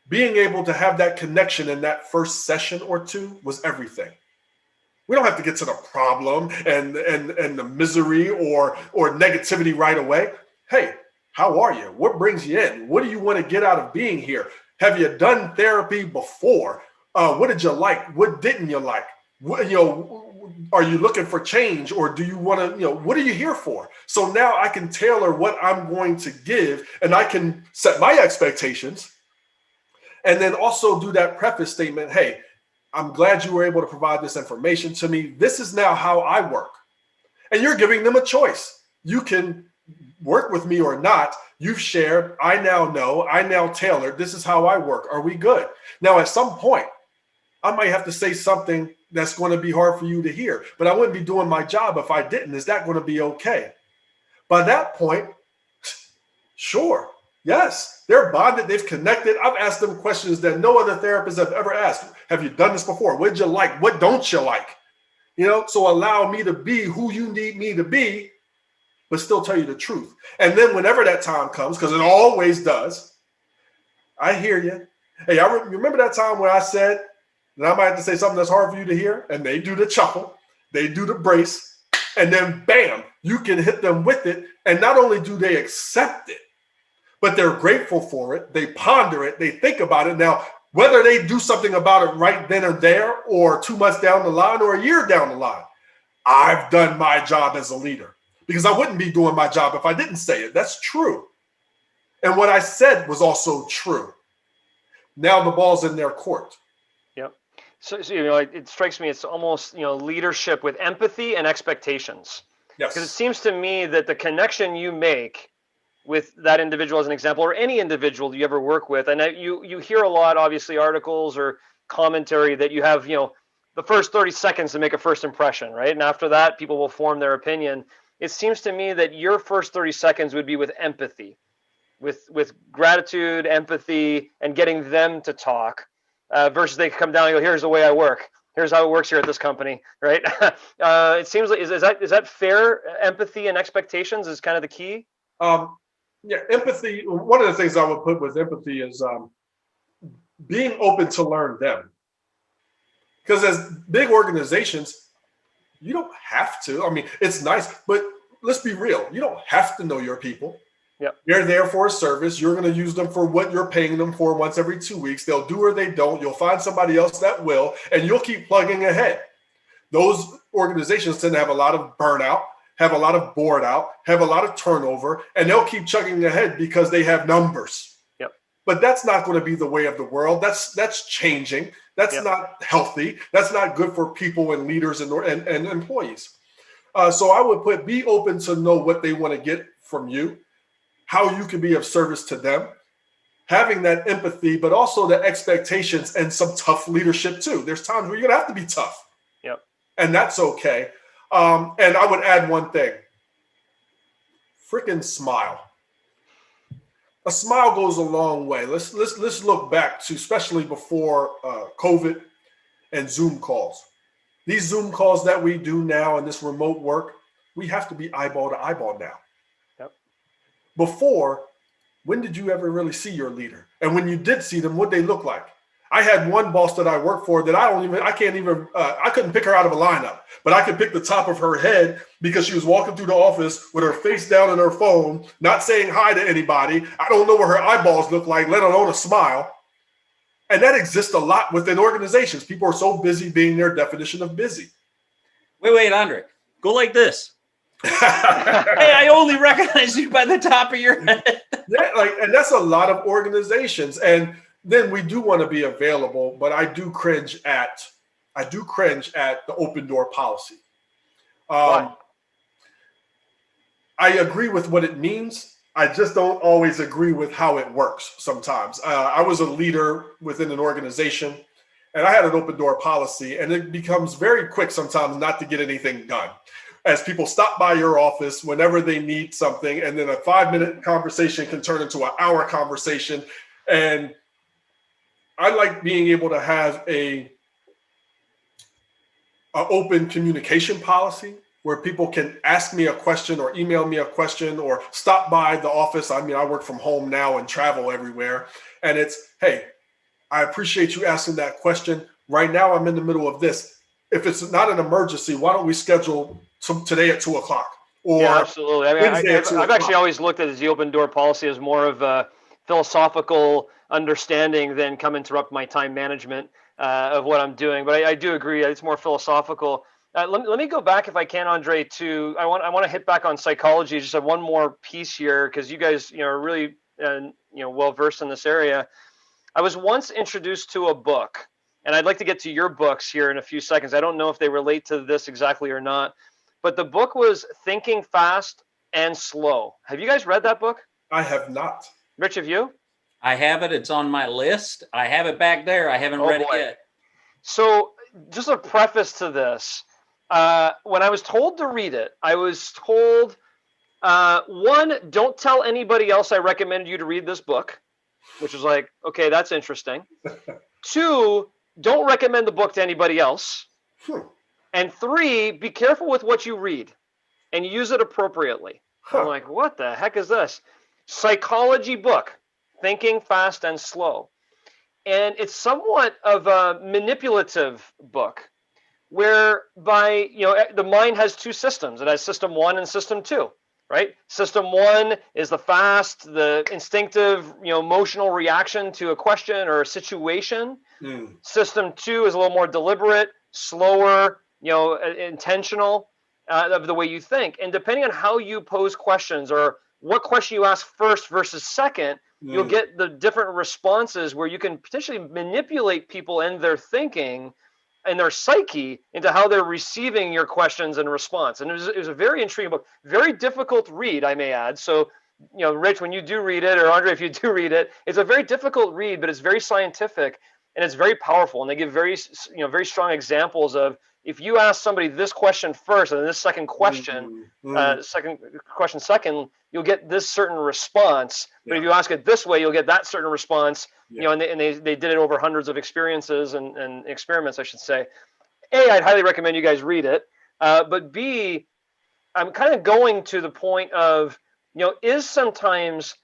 being able to have that connection in that first session or two was everything. We don't have to get to the problem and the misery or negativity right away. Hey, how are you? What brings you in? What do you want to get out of being here? Have you done therapy before? What did you like? What didn't you like? What, are you looking for change, or do you want to, what are you here for? So now I can tailor what I'm going to give, and I can set my expectations, and then also do that preface statement. Hey, I'm glad you were able to provide this information to me. This is now how I work. And you're giving them a choice. You can work with me or not. You've shared. I now know. I now tailor. This is how I work. Are we good? Now, at some point, I might have to say something that's going to be hard for you to hear, but I wouldn't be doing my job if I didn't. Is that going to be okay? By that point, sure. Yes, they're bonded. They've connected. I've asked them questions that no other therapist have ever asked. Have you done this before? What did you like? What don't you like? So allow me to be who you need me to be, but still tell you the truth. And then whenever that time comes, because it always does, I hear you. Hey, I remember that time when I said that I might have to say something that's hard for you to hear, and they do the chuckle, they do the brace, and then bam, you can hit them with it. And not only do they accept it, but they're grateful for it. They ponder it. They think about it. Now, whether they do something about it right then or there, or 2 months down the line, or a year down the line, I've done my job as a leader, because I wouldn't be doing my job if I didn't say it. That's true. And what I said was also true. Now the ball's in their court. Yep. So it strikes me, it's almost, leadership with empathy and expectations. Yes. Because it seems to me that the connection you make with that individual, as an example, or any individual you ever work with, and you hear a lot, obviously, articles or commentary that you have, the first 30 seconds to make a first impression, right? And after that, people will form their opinion. It seems to me that your first 30 seconds would be with empathy, with gratitude, empathy, and getting them to talk, versus they come down and go, here's the way I work. Here's how it works here at this company, right? It seems like, is that fair? Empathy and expectations is kind of the key? Yeah, empathy. One of the things I would put with empathy is being open to learn them. Because as big organizations, you don't have to. I mean, it's nice, but let's be real. You don't have to know your people. Yep. They're there for a service. You're going to use them for what you're paying them for once every 2 weeks. They'll do or they don't. You'll find somebody else that will, and you'll keep plugging ahead. Those organizations tend to have a lot of burnout, have a lot of bored out, have a lot of turnover, and they'll keep chugging ahead because they have numbers. Yep. But that's not going to be the way of the world. That's changing. That's not healthy. That's not good for people and leaders and employees. So I would be open to know what they want to get from you, how you can be of service to them, having that empathy, but also the expectations and some tough leadership too. There's times where you're going to have to be tough. Yep. And that's okay. And I would add one thing. Freaking smile. A smile goes a long way. Let's look back to, especially before COVID and Zoom calls. These Zoom calls that we do now and this remote work, we have to be eyeball to eyeball now. Yep. Before, when did you ever really see your leader? And when you did see them, what they look like? I had one boss that I worked for that I couldn't pick her out of a lineup, but I could pick the top of her head because she was walking through the office with her face down in her phone, not saying hi to anybody. I don't know what her eyeballs look like, let alone a smile. And that exists a lot within organizations. People are so busy being their definition of busy. Wait, Andre, go like this. Hey, I only recognize you by the top of your head. Yeah, and that's a lot of organizations. And then we do want to be available, but I do cringe at the open door policy. I agree with what it means. I just don't always agree with how it works sometimes. I was a leader within an organization, and I had an open door policy, and it becomes very quick sometimes not to get anything done. As people stop by your office whenever they need something, and then a 5-minute conversation can turn into an hour conversation. And I like being able to have a open communication policy where people can ask me a question or email me a question or stop by the office. I mean, I work from home now and travel everywhere. And it's, hey, I appreciate you asking that question. Right now, I'm in the middle of this. if it's not an emergency, why don't we schedule today at 2:00 or Yeah, absolutely. I mean, Wednesday at 2 I've actually o'clock? always looked at the open door policy as more of a philosophical understanding than come interrupt my time management of what I'm doing. But I do agree, it's more philosophical. Let me go back, if I can, Andre, to I want to hit back on psychology. Just have one more piece here, because you guys are really well versed in this area. I was once introduced to a book, and I'd like to get to your books here in a few seconds. I don't know if they relate to this exactly or not, but the book was Thinking Fast and Slow. Have you guys read that book? I have not. Rich, have you? I have it. It's on my list. I have it back there. I haven't read it yet. So, just a preface to this. When I was told to read it, I was told, one, don't tell anybody else I recommended you to read this book, which was like, okay, that's interesting. Two, don't recommend the book to anybody else. And three, be careful with what you read and use it appropriately. I'm like, what the heck is this? Psychology book, Thinking Fast and Slow. And it's somewhat of a manipulative book, whereby the mind has two systems. It has system 1 and system 2, right? System 1 is the fast, the instinctive, emotional reaction to a question or a situation. System 2 is a little more deliberate, slower, intentional of the way you think. And depending on how you pose questions or what question you ask first versus second, you'll get the different responses where you can potentially manipulate people and their thinking and their psyche into how they're receiving your questions and response. And it was a very intriguing book, very difficult read, I may add. So, Rich, when you do read it, or Andre, if you do read it, it's a very difficult read, but it's very scientific and it's very powerful. And they give very strong examples of, if you ask somebody this question first and then this second question, second, you'll get this certain response. But if you ask it this way, you'll get that certain response. And they did it over hundreds of experiences and experiments, I should say. A, I'd highly recommend you guys read it. But B, I'm kind of going to the point of, is sometimes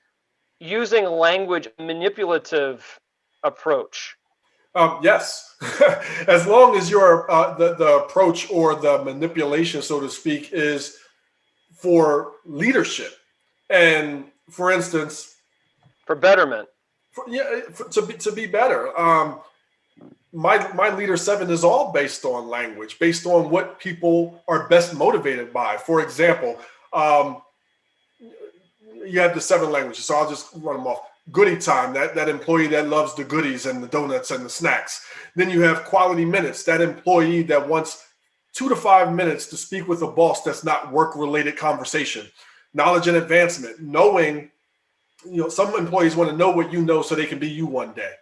using language a manipulative approach? Yes, as long as your the approach or the manipulation, so to speak, is for leadership, and for instance, for betterment. To be better. My Leader 7 is all based on language, based on what people are best motivated by. For example, you have the 7 languages, so I'll just run them off. Goodie time, that employee that loves the goodies and the donuts and the snacks. Then you have quality minutes, that employee that wants 2 to 5 minutes to speak with a boss that's not work-related conversation. Knowledge and advancement, knowing, some employees want to know what you know so they can be you one day.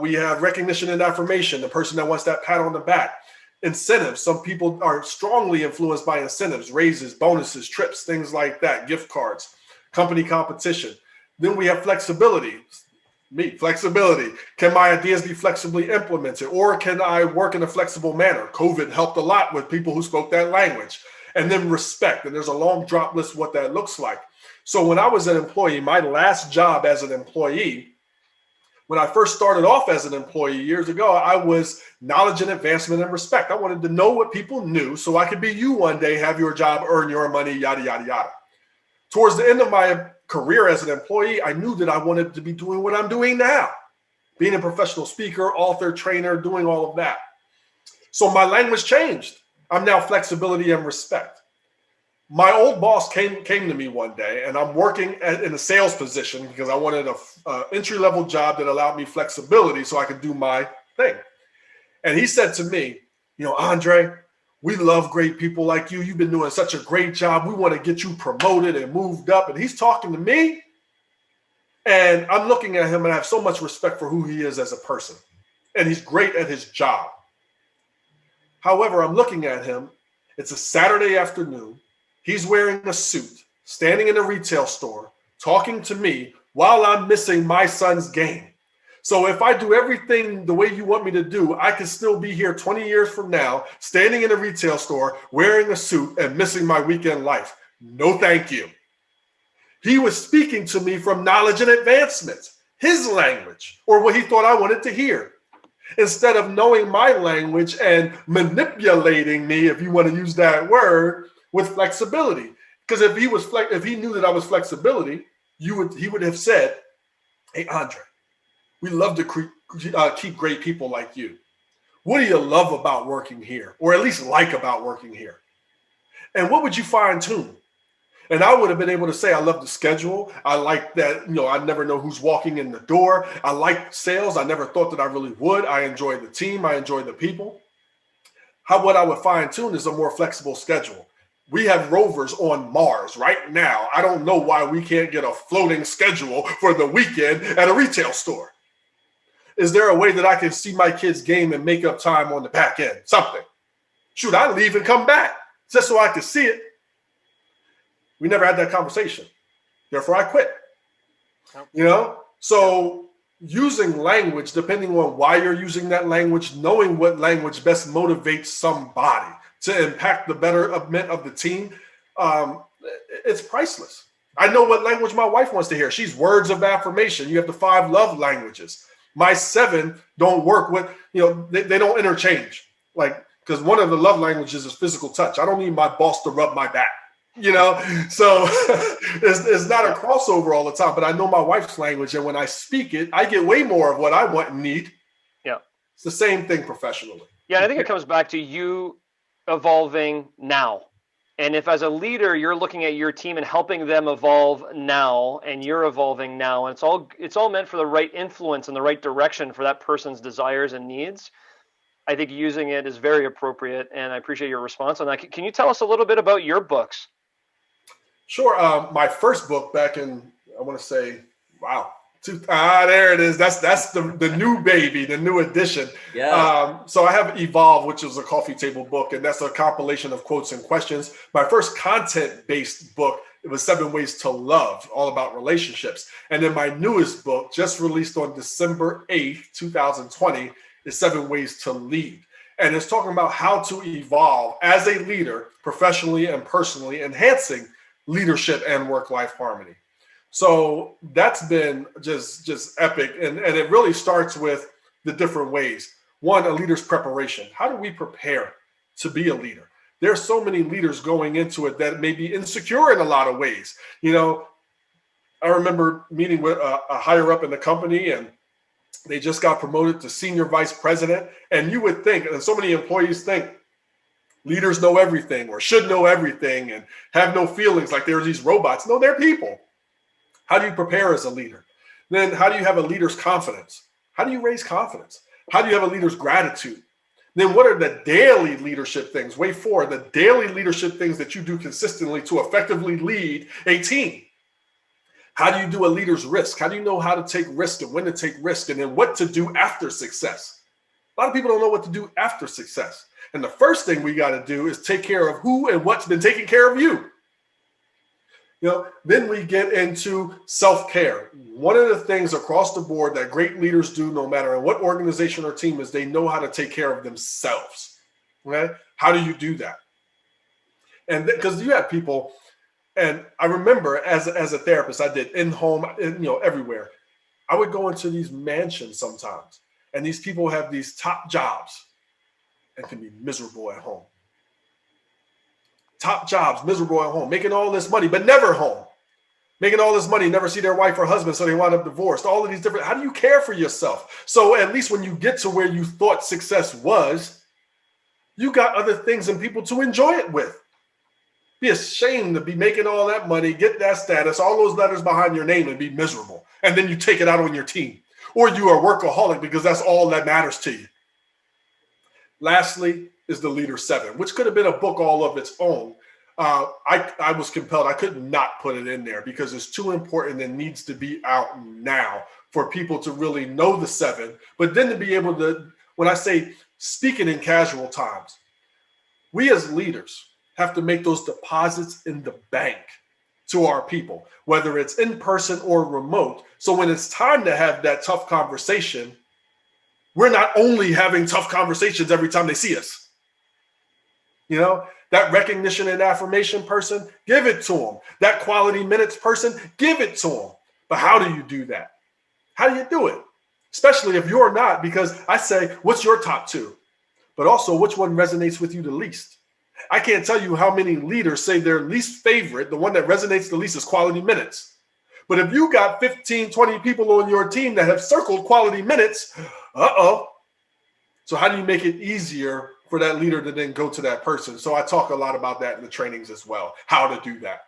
We have recognition and affirmation, the person that wants that pat on the back. Incentives, some people are strongly influenced by incentives, raises, bonuses, trips, things like that, gift cards, company competition. Then we have flexibility. Flexibility. Can my ideas be flexibly implemented, or can I work in a flexible manner? COVID helped a lot with people who spoke that language. And then respect. And there's a long drop list of what that looks like. So when I was an employee, my last job as an employee, when I first started off as an employee years ago, I was knowledge and advancement and respect. I wanted to know what people knew so I could be you one day, have your job, earn your money, yada, yada, yada. Towards the end of my career as an employee, I knew that I wanted to be doing what I'm doing now, being a professional speaker, author, trainer, doing all of that. So my language changed. I'm now flexibility and respect. My old boss came to me one day, and I'm working in a sales position because I wanted an entry-level job that allowed me flexibility so I could do my thing. And he said to me, Andre, we love great people like you. You've been doing such a great job. We want to get you promoted and moved up. And he's talking to me, and I'm looking at him, and I have so much respect for who he is as a person. And he's great at his job. However, I'm looking at him. It's a Saturday afternoon. He's wearing a suit, standing in a retail store, talking to me while I'm missing my son's game. So if I do everything the way you want me to do, I can still be here 20 years from now, standing in a retail store, wearing a suit and missing my weekend life. No, thank you. He was speaking to me from knowledge and advancement, his language, or what he thought I wanted to hear. instead of knowing my language and manipulating me, if you want to use that word, with flexibility. Because if he knew that I was flexibility, he would have said, "Hey, Andre, we love to keep great people like you. What do you love about working here, or at least like about working here? And what would you fine tune?" And I would have been able to say, I love the schedule. I like that, I never know who's walking in the door. I like sales. I never thought that I really would. I enjoy the team. I enjoy the people. What I would fine tune is a more flexible schedule. We have rovers on Mars right now. I don't know why we can't get a floating schedule for the weekend at a retail store. Is there a way that I can see my kids' game and make up time on the back end? Something. Shoot, I leave and come back just so I can see it. We never had that conversation. Therefore, I quit. So using language, depending on why you're using that language, knowing what language best motivates somebody to impact the betterment of the team, it's priceless. I know what language my wife wants to hear. She's words of affirmation. You have the 5 love languages. My 7 don't work with, they don't interchange. Because one of the love languages is physical touch. I don't need my boss to rub my back. So it's not a crossover all the time, but I know my wife's language, and when I speak it, I get way more of what I want and need. Yeah. It's the same thing professionally. Yeah, I think it comes back to you evolving now. And if as a leader, you're looking at your team and helping them evolve now, and you're evolving now, and it's all meant for the right influence and the right direction for that person's desires and needs, I think using it is very appropriate, and I appreciate your response on that. Can you tell us a little bit about your books? Sure. My first book back in, I want to say, there it is. That's the new baby, the new edition. Yeah. So I have Evolve, which is a coffee table book, and that's a compilation of quotes and questions. My first content-based book, it was 7 Ways to Love, all about relationships. And then my newest book, just released on December 8th, 2020, is 7 Ways to Lead. And it's talking about how to evolve as a leader, professionally and personally, enhancing leadership and work-life harmony. So that's been just epic. And it really starts with the different ways. One, a leader's preparation. How do we prepare to be a leader? There's so many leaders going into it that may be insecure in a lot of ways. I remember meeting with a higher up in the company, and they just got promoted to senior vice president. And you would think, and so many employees think, leaders know everything or should know everything and have no feelings, like they're these robots. No, they're people. How do you prepare as a leader? Then how do you have a leader's confidence? How do you raise confidence? How do you have a leader's gratitude? Then what are the daily leadership things? Way 4, the daily leadership things that you do consistently to effectively lead a team. How do you do a leader's risk? How do you know how to take risk and when to take risk, and then what to do after success? A lot of people don't know what to do after success. And the first thing we got to do is take care of who and what's been taking care of you. Then we get into self-care. One of the things across the board that great leaders do, no matter in what organization or team, is they know how to take care of themselves. Okay? How do you do that? And because you have people, and I remember as a therapist, I did in-home, everywhere. I would go into these mansions sometimes, and these people have these top jobs and can be miserable at home. Top jobs, miserable at home, making all this money, but never home. Making all this money, never see their wife or husband, so they wind up divorced. All of these different, how do you care for yourself? So at least when you get to where you thought success was, you got other things and people to enjoy it with. Be ashamed to be making all that money, get that status, all those letters behind your name, and be miserable. And then you take it out on your team. Or you are a workaholic because that's all that matters to you. Lastly is the Leader 7, which could have been a book all of its own. I was compelled. I could not put it in there because it's too important and needs to be out now for people to really know the 7, but then to be able to, when I say speaking in casual times, we as leaders have to make those deposits in the bank to our people, whether it's in person or remote. So when it's time to have that tough conversation, we're not only having tough conversations every time they see us. That recognition and affirmation person, give it to them. That quality minutes person, give it to them. But how do you do that? How do you do it? especially if you're not, because I say, what's your top two? But also, which one resonates with you the least? I can't tell you how many leaders say their least favorite, the one that resonates the least, is quality minutes. But if you got 15, 20 people on your team that have circled quality minutes, So how do you make it easier for that leader to then go to that person? So I talk a lot about that in the trainings as well, how to do that.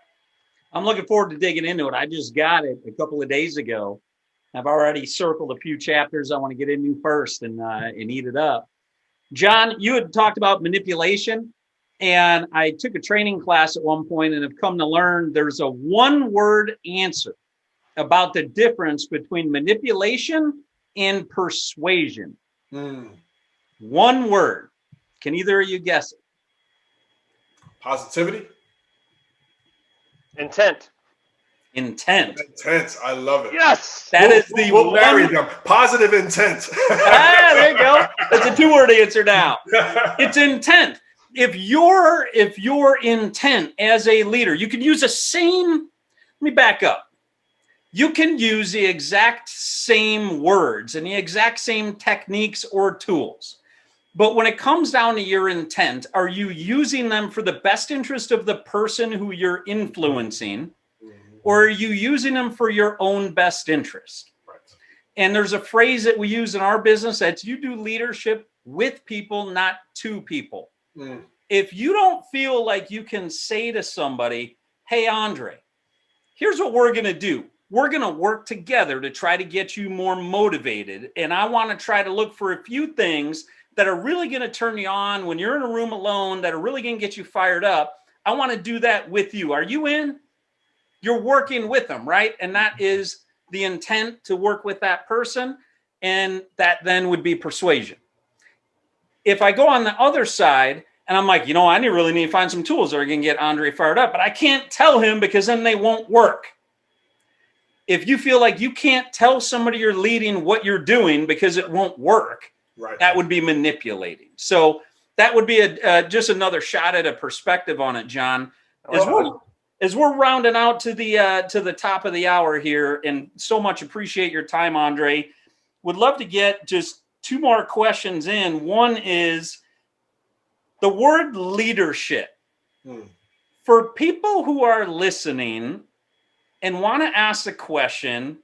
I'm looking forward to digging into it. I just got it a couple of days ago. I've already circled a few chapters I want to get into first and eat it up. John, you had talked about manipulation, and I took a training class at one point and have come to learn there's a one-word answer about the difference between manipulation and persuasion. One word. Can either of you guess it? Positivity? Intent. Intent. Intent. I love it. Yes. We'll marry them. Positive intent. There you go. That's a two-word answer now. It's intent. If your intent as a leader, you can use let me back up. You can use the exact same words and the exact same techniques or tools. But when it comes down to your intent, are you using them for the best interest of the person who you're influencing, or are you using them for your own best interest? Right. And there's a phrase that we use in our business that's you do leadership with people, not to people. If you don't feel like you can say to somebody, hey, Andre, here's what we're going to do. We're going to work together to try to get you more motivated. And I want to try to look for a few things that are really going to turn you on when you're in a room alone, that are really going to get you fired up. I want to do that with you. Are you in? You're working with them, right? And that is the intent, to work with that person. And that then would be persuasion. If I go on the other side and I'm like, I really need to find some tools that are going to get Andre fired up, but I can't tell him because then they won't work. If you feel like you can't tell somebody you're leading what you're doing because it won't work, right, that would be manipulating. So that would be just another shot at a perspective on it, John. As we're rounding out to the top of the hour here, and so much appreciate your time, Andre. Would love to get just two more questions in. One is the word leadership. For people who are listening and want to ask the question,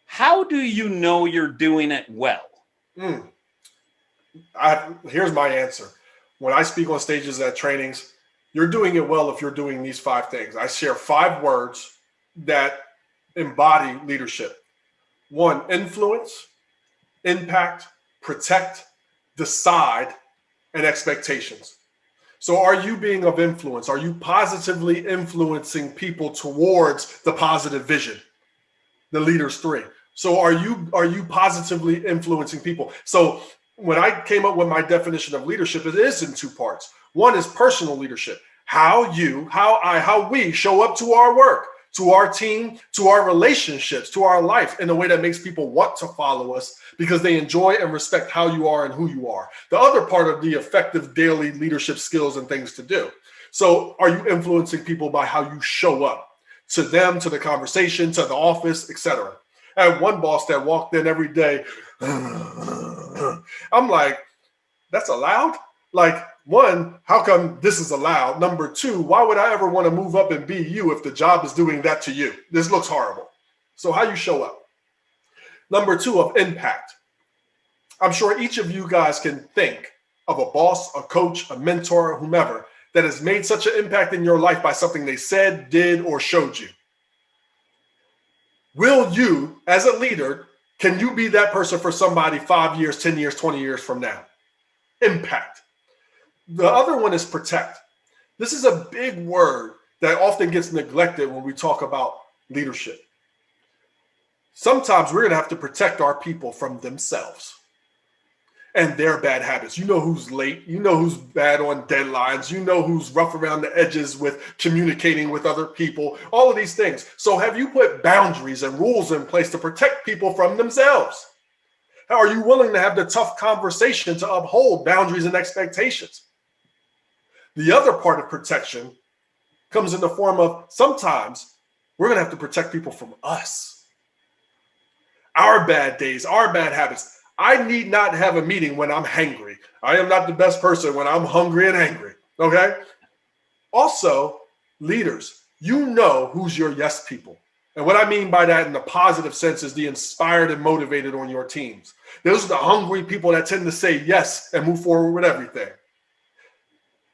how do you know you're doing it well? Here's my answer. When I speak on stages at trainings, you're doing it well if you're doing these 5 things. I share 5 words that embody leadership. 1, influence, impact, protect, decide, and expectations. So are you being of influence? Are you positively influencing people towards the positive vision? The leaders 3. So are you positively influencing people? So when I came up with my definition of leadership, it is in 2 parts. 1 is personal leadership. How we show up to our work, to our team, to our relationships, to our life in a way that makes people want to follow us because they enjoy and respect how you are and who you are. The other part of the effective daily leadership skills and things to do. So are you influencing people by how you show up to them, to the conversation, to the office, etc.? I had one boss that walked in every day. I'm like, that's allowed? Like, 1, how come this is allowed? Number 2, why would I ever want to move up and be you if the job is doing that to you? This looks horrible. So how you show up. Number 2, of impact. I'm sure each of you guys can think of a boss, a coach, a mentor, whomever, that has made such an impact in your life by something they said, did, or showed you. Will you, as a leader, can you be that person for somebody 5 years, 10 years, 20 years from now? Impact. The other one is protect. This is a big word that often gets neglected when we talk about leadership. Sometimes we're going to have to protect our people from themselves and their bad habits. You know who's late. You know who's bad on deadlines. You know who's rough around the edges with communicating with other people, all of these things. So have you put boundaries and rules in place to protect people from themselves? Are you willing to have the tough conversation to uphold boundaries and expectations? The other part of protection comes in the form of sometimes we're going to have to protect people from us. our bad days, our bad habits. I need not have a meeting when I'm hangry. I am not the best person when I'm hungry and angry. Okay. Also, leaders, you know who's your yes people. And what I mean by that in the positive sense is the inspired and motivated on your teams. Those are the hungry people that tend to say yes and move forward with everything.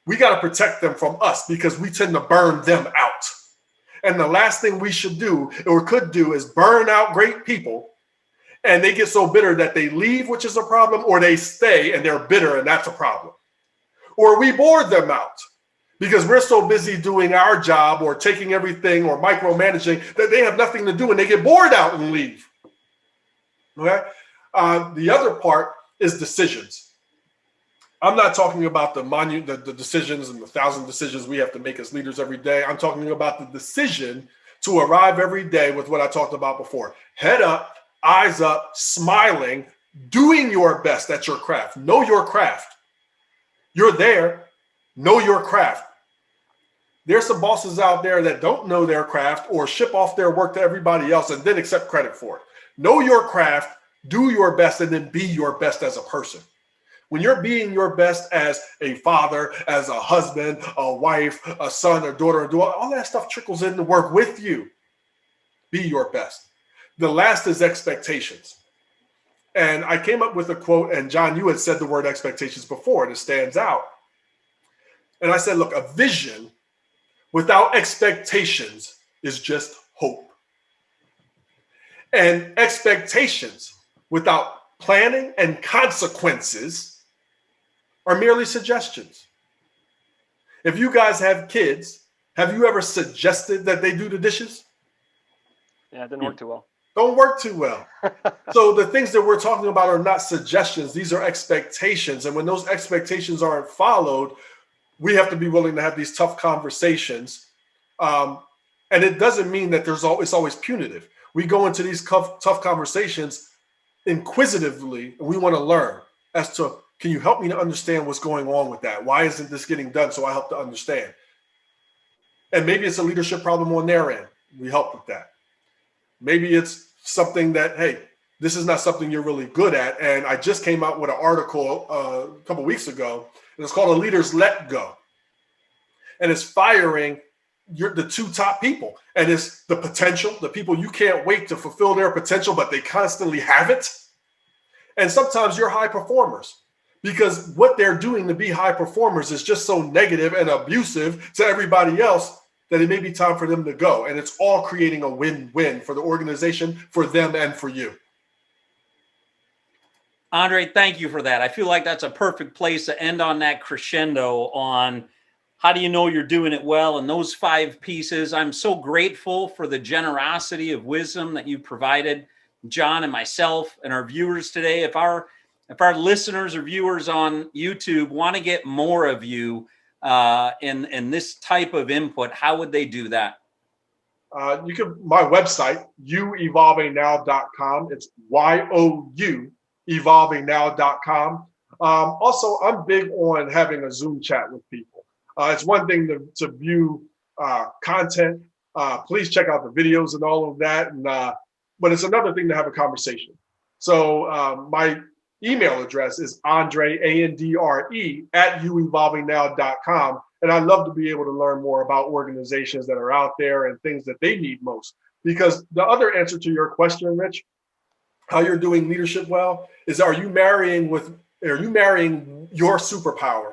We got to protect them from us because we tend to burn them out. And the last thing we should do or could do is burn out great people and they get so bitter that they leave, which is a problem, or they stay and they're bitter and that's a problem. Or we bore them out because we're so busy doing our job or taking everything or micromanaging that they have nothing to do and they get bored out and leave. Okay. The other part is decisions. I'm not talking about the decisions and the 1,000 decisions we have to make as leaders every day. I'm talking about the decision to arrive every day with what I talked about before. Head up, eyes up, smiling, doing your best at your craft. Know your craft. You're there. Know your craft. There's some bosses out there that don't know their craft or ship off their work to everybody else and then accept credit for it. Know your craft, do your best, and then be your best as a person. When you're being your best as a father, as a husband, a wife, a son, a daughter, all that stuff trickles in to work with you. Be your best. The last is expectations. And I came up with a quote, and John, you had said the word expectations before, and it stands out. And I said, look, a vision without expectations is just hope. And expectations without planning and consequences are merely suggestions. If you guys have kids, have you ever suggested that they do the dishes? Yeah, it didn't work too well. Don't work too well. So the things that we're talking about are not suggestions. These are expectations. And when those expectations aren't followed, we have to be willing to have these tough conversations. And it doesn't mean that it's always punitive. We go into these tough conversations inquisitively, and we want to learn as to, can you help me to understand what's going on with that? Why isn't this getting done? So I help to understand. And maybe it's a leadership problem on their end. We help with that. Maybe it's something that, hey, this is not something you're really good at. And I just came out with an article a couple weeks ago, and it's called A Leader's Let Go. And it's firing the two top people. And it's the potential, the people you can't wait to fulfill their potential, but they constantly have it. And sometimes you're high performers, because what they're doing to be high performers is just so negative and abusive to everybody else that it may be time for them to go. And it's all creating a win-win for the organization, for them, and for you. Andre, thank you for that. I feel like that's a perfect place to end on that crescendo on how do you know you're doing it well, and those 5 pieces. I'm so grateful for the generosity of wisdom that you provided John and myself and our viewers today. If our listeners or viewers on YouTube want to get more of you in this type of input, how would they do that? You can, my website, youevolvingnow.com. It's YOU evolvingnow.com. Also, I'm big on having a Zoom chat with people. It's one thing to view content. Please check out the videos and all of that. But it's another thing to have a conversation. So my email address is Andre, ANDRE, @youevolvingnow.com. And I'd love to be able to learn more about organizations that are out there and things that they need most. Because the other answer to your question, Rich, how you're doing leadership well, is are you marrying your superpower,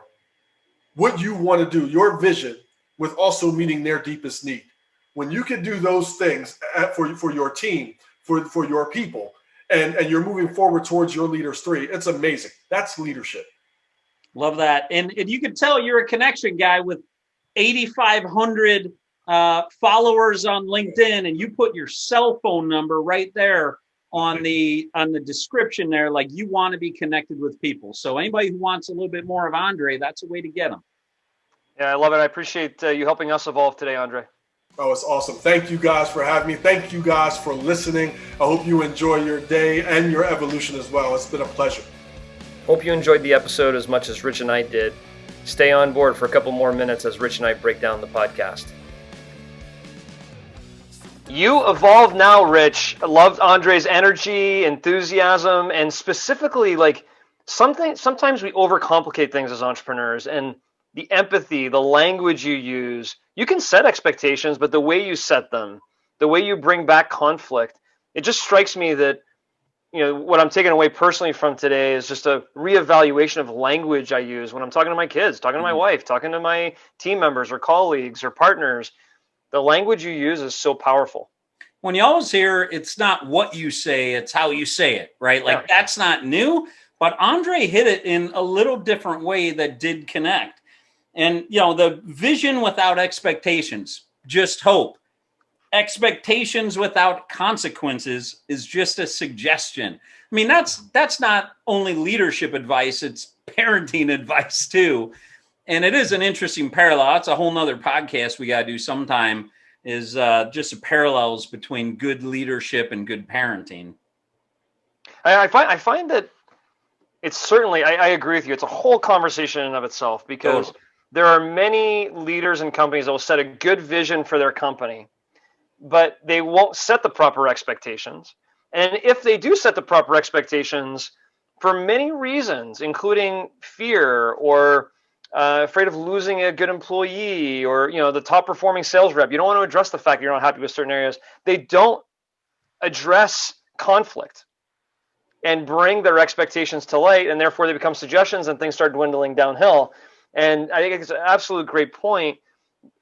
what you want to do, your vision, with also meeting their deepest need? When you can do those things for your team, for your people, and you're moving forward towards your leaders 3, it's amazing. That's leadership. Love that. And you can tell you're a connection guy with 8,500 followers on LinkedIn, and you put your cell phone number right there on the description there, like you want to be connected with people. So anybody who wants a little bit more of Andre, that's a way to get them. Yeah, I love it. I appreciate you helping us evolve today, Andre. Oh, it's awesome. Thank you guys for having me. Thank you guys for listening. I hope you enjoy your day and your evolution as well. It's been a pleasure. Hope you enjoyed the episode as much as Rich and I did. Stay on board for a couple more minutes as Rich and I break down the podcast. You evolve now, Rich. I loved Andre's energy, enthusiasm, and specifically like sometimes we overcomplicate things as entrepreneurs, and the empathy, the language you use. You can set expectations, but the way you set them, the way you bring back conflict, it just strikes me that what I'm taking away personally from today is just a reevaluation of language I use when I'm talking to my kids, talking to my wife, talking to my team members or colleagues or partners. The language you use is so powerful. When you always hear it's not what you say, it's how you say it, right? Like that's not new, but Andre hit it in a little different way that did connect. And, the vision without expectations, just hope. Expectations without consequences is just a suggestion. I mean, that's not only leadership advice, it's parenting advice too. And it is an interesting parallel. It's a whole nother podcast we got to do sometime, is just the parallels between good leadership and good parenting. I find that it's certainly, I agree with you. It's a whole conversation in and of itself, because there are many leaders and companies that will set a good vision for their company, but they won't set the proper expectations. And if they do set the proper expectations, for many reasons, including fear or afraid of losing a good employee, or the top performing sales rep, you don't want to address the fact that you're not happy with certain areas. They don't address conflict and bring their expectations to light, and therefore they become suggestions and things start dwindling downhill. And I think it's an absolute great point.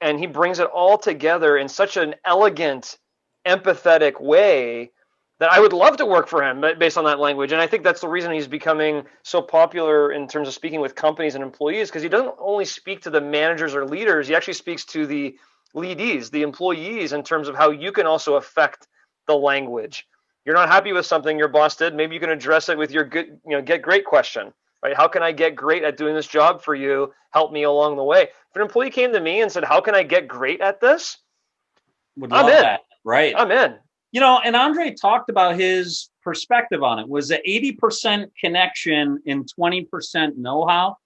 And he brings it all together in such an elegant, empathetic way that I would love to work for him based on that language. And I think that's the reason he's becoming so popular in terms of speaking with companies and employees, because he doesn't only speak to the managers or leaders, he actually speaks to the leadees, the employees, in terms of how you can also affect the language. You're not happy with something your boss did, maybe you can address it with your get great question. Right? How can I get great at doing this job for you? Help me along the way. If an employee came to me and said, how can I get great at this? Would love that. Right. I'm in. And Andre talked about his perspective on it was 80% connection and 20% know-how.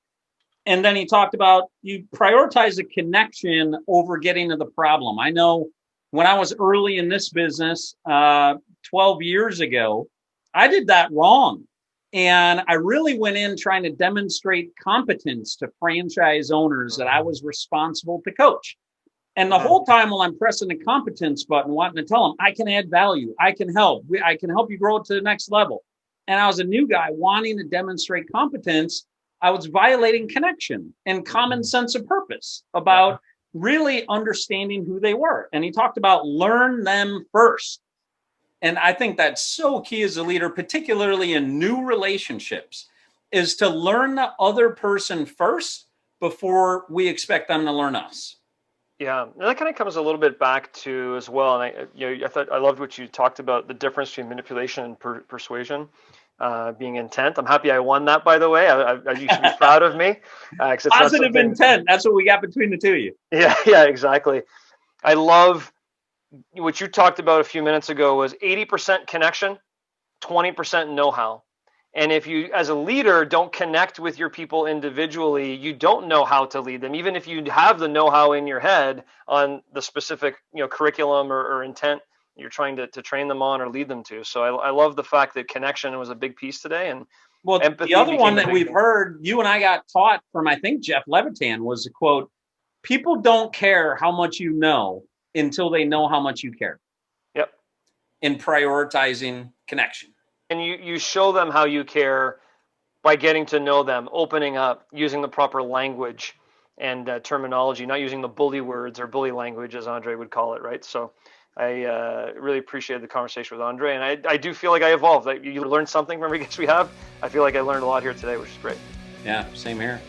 And then he talked about you prioritize the connection over getting to the problem. I know when I was early in this business 12 years ago, I did that wrong. And I really went in trying to demonstrate competence to franchise owners that I was responsible to coach. And the whole time while I'm pressing the competence button, wanting to tell them, I can add value, I can help you grow to the next level. And I was a new guy wanting to demonstrate competence. I was violating connection and common sense of purpose about really understanding who they were. And he talked about learn them first. And I think that's so key as a leader, particularly in new relationships, is to learn the other person first before we expect them to learn us. Yeah, and that kind of comes a little bit back to as well. And I thought I loved what you talked about, the difference between manipulation and persuasion, being intent. I'm happy I won that, by the way. You should be proud of me. Positive intent. That's what we got between the two of you. Yeah, exactly. I love what you talked about a few minutes ago was 80% connection, 20% know-how. And if you, as a leader, don't connect with your people individually, you don't know how to lead them. Even if you have the know-how in your head on the specific, curriculum or intent you're trying to train them on or lead them to. So I love the fact that connection was a big piece today. And well, the other one that we've heard, you and I got taught from, I think, Jeff Levitan, was the quote, people don't care how much you know until they know how much you care. Yep. In prioritizing connection. And you show them how you care by getting to know them, opening up, using the proper language and terminology, not using the bully words or bully language, as Andre would call it, right? So I really appreciated the conversation with Andre, and I do feel like I evolved. You learned something from every guest we have. I feel like I learned a lot here today, which is great. Yeah, same here.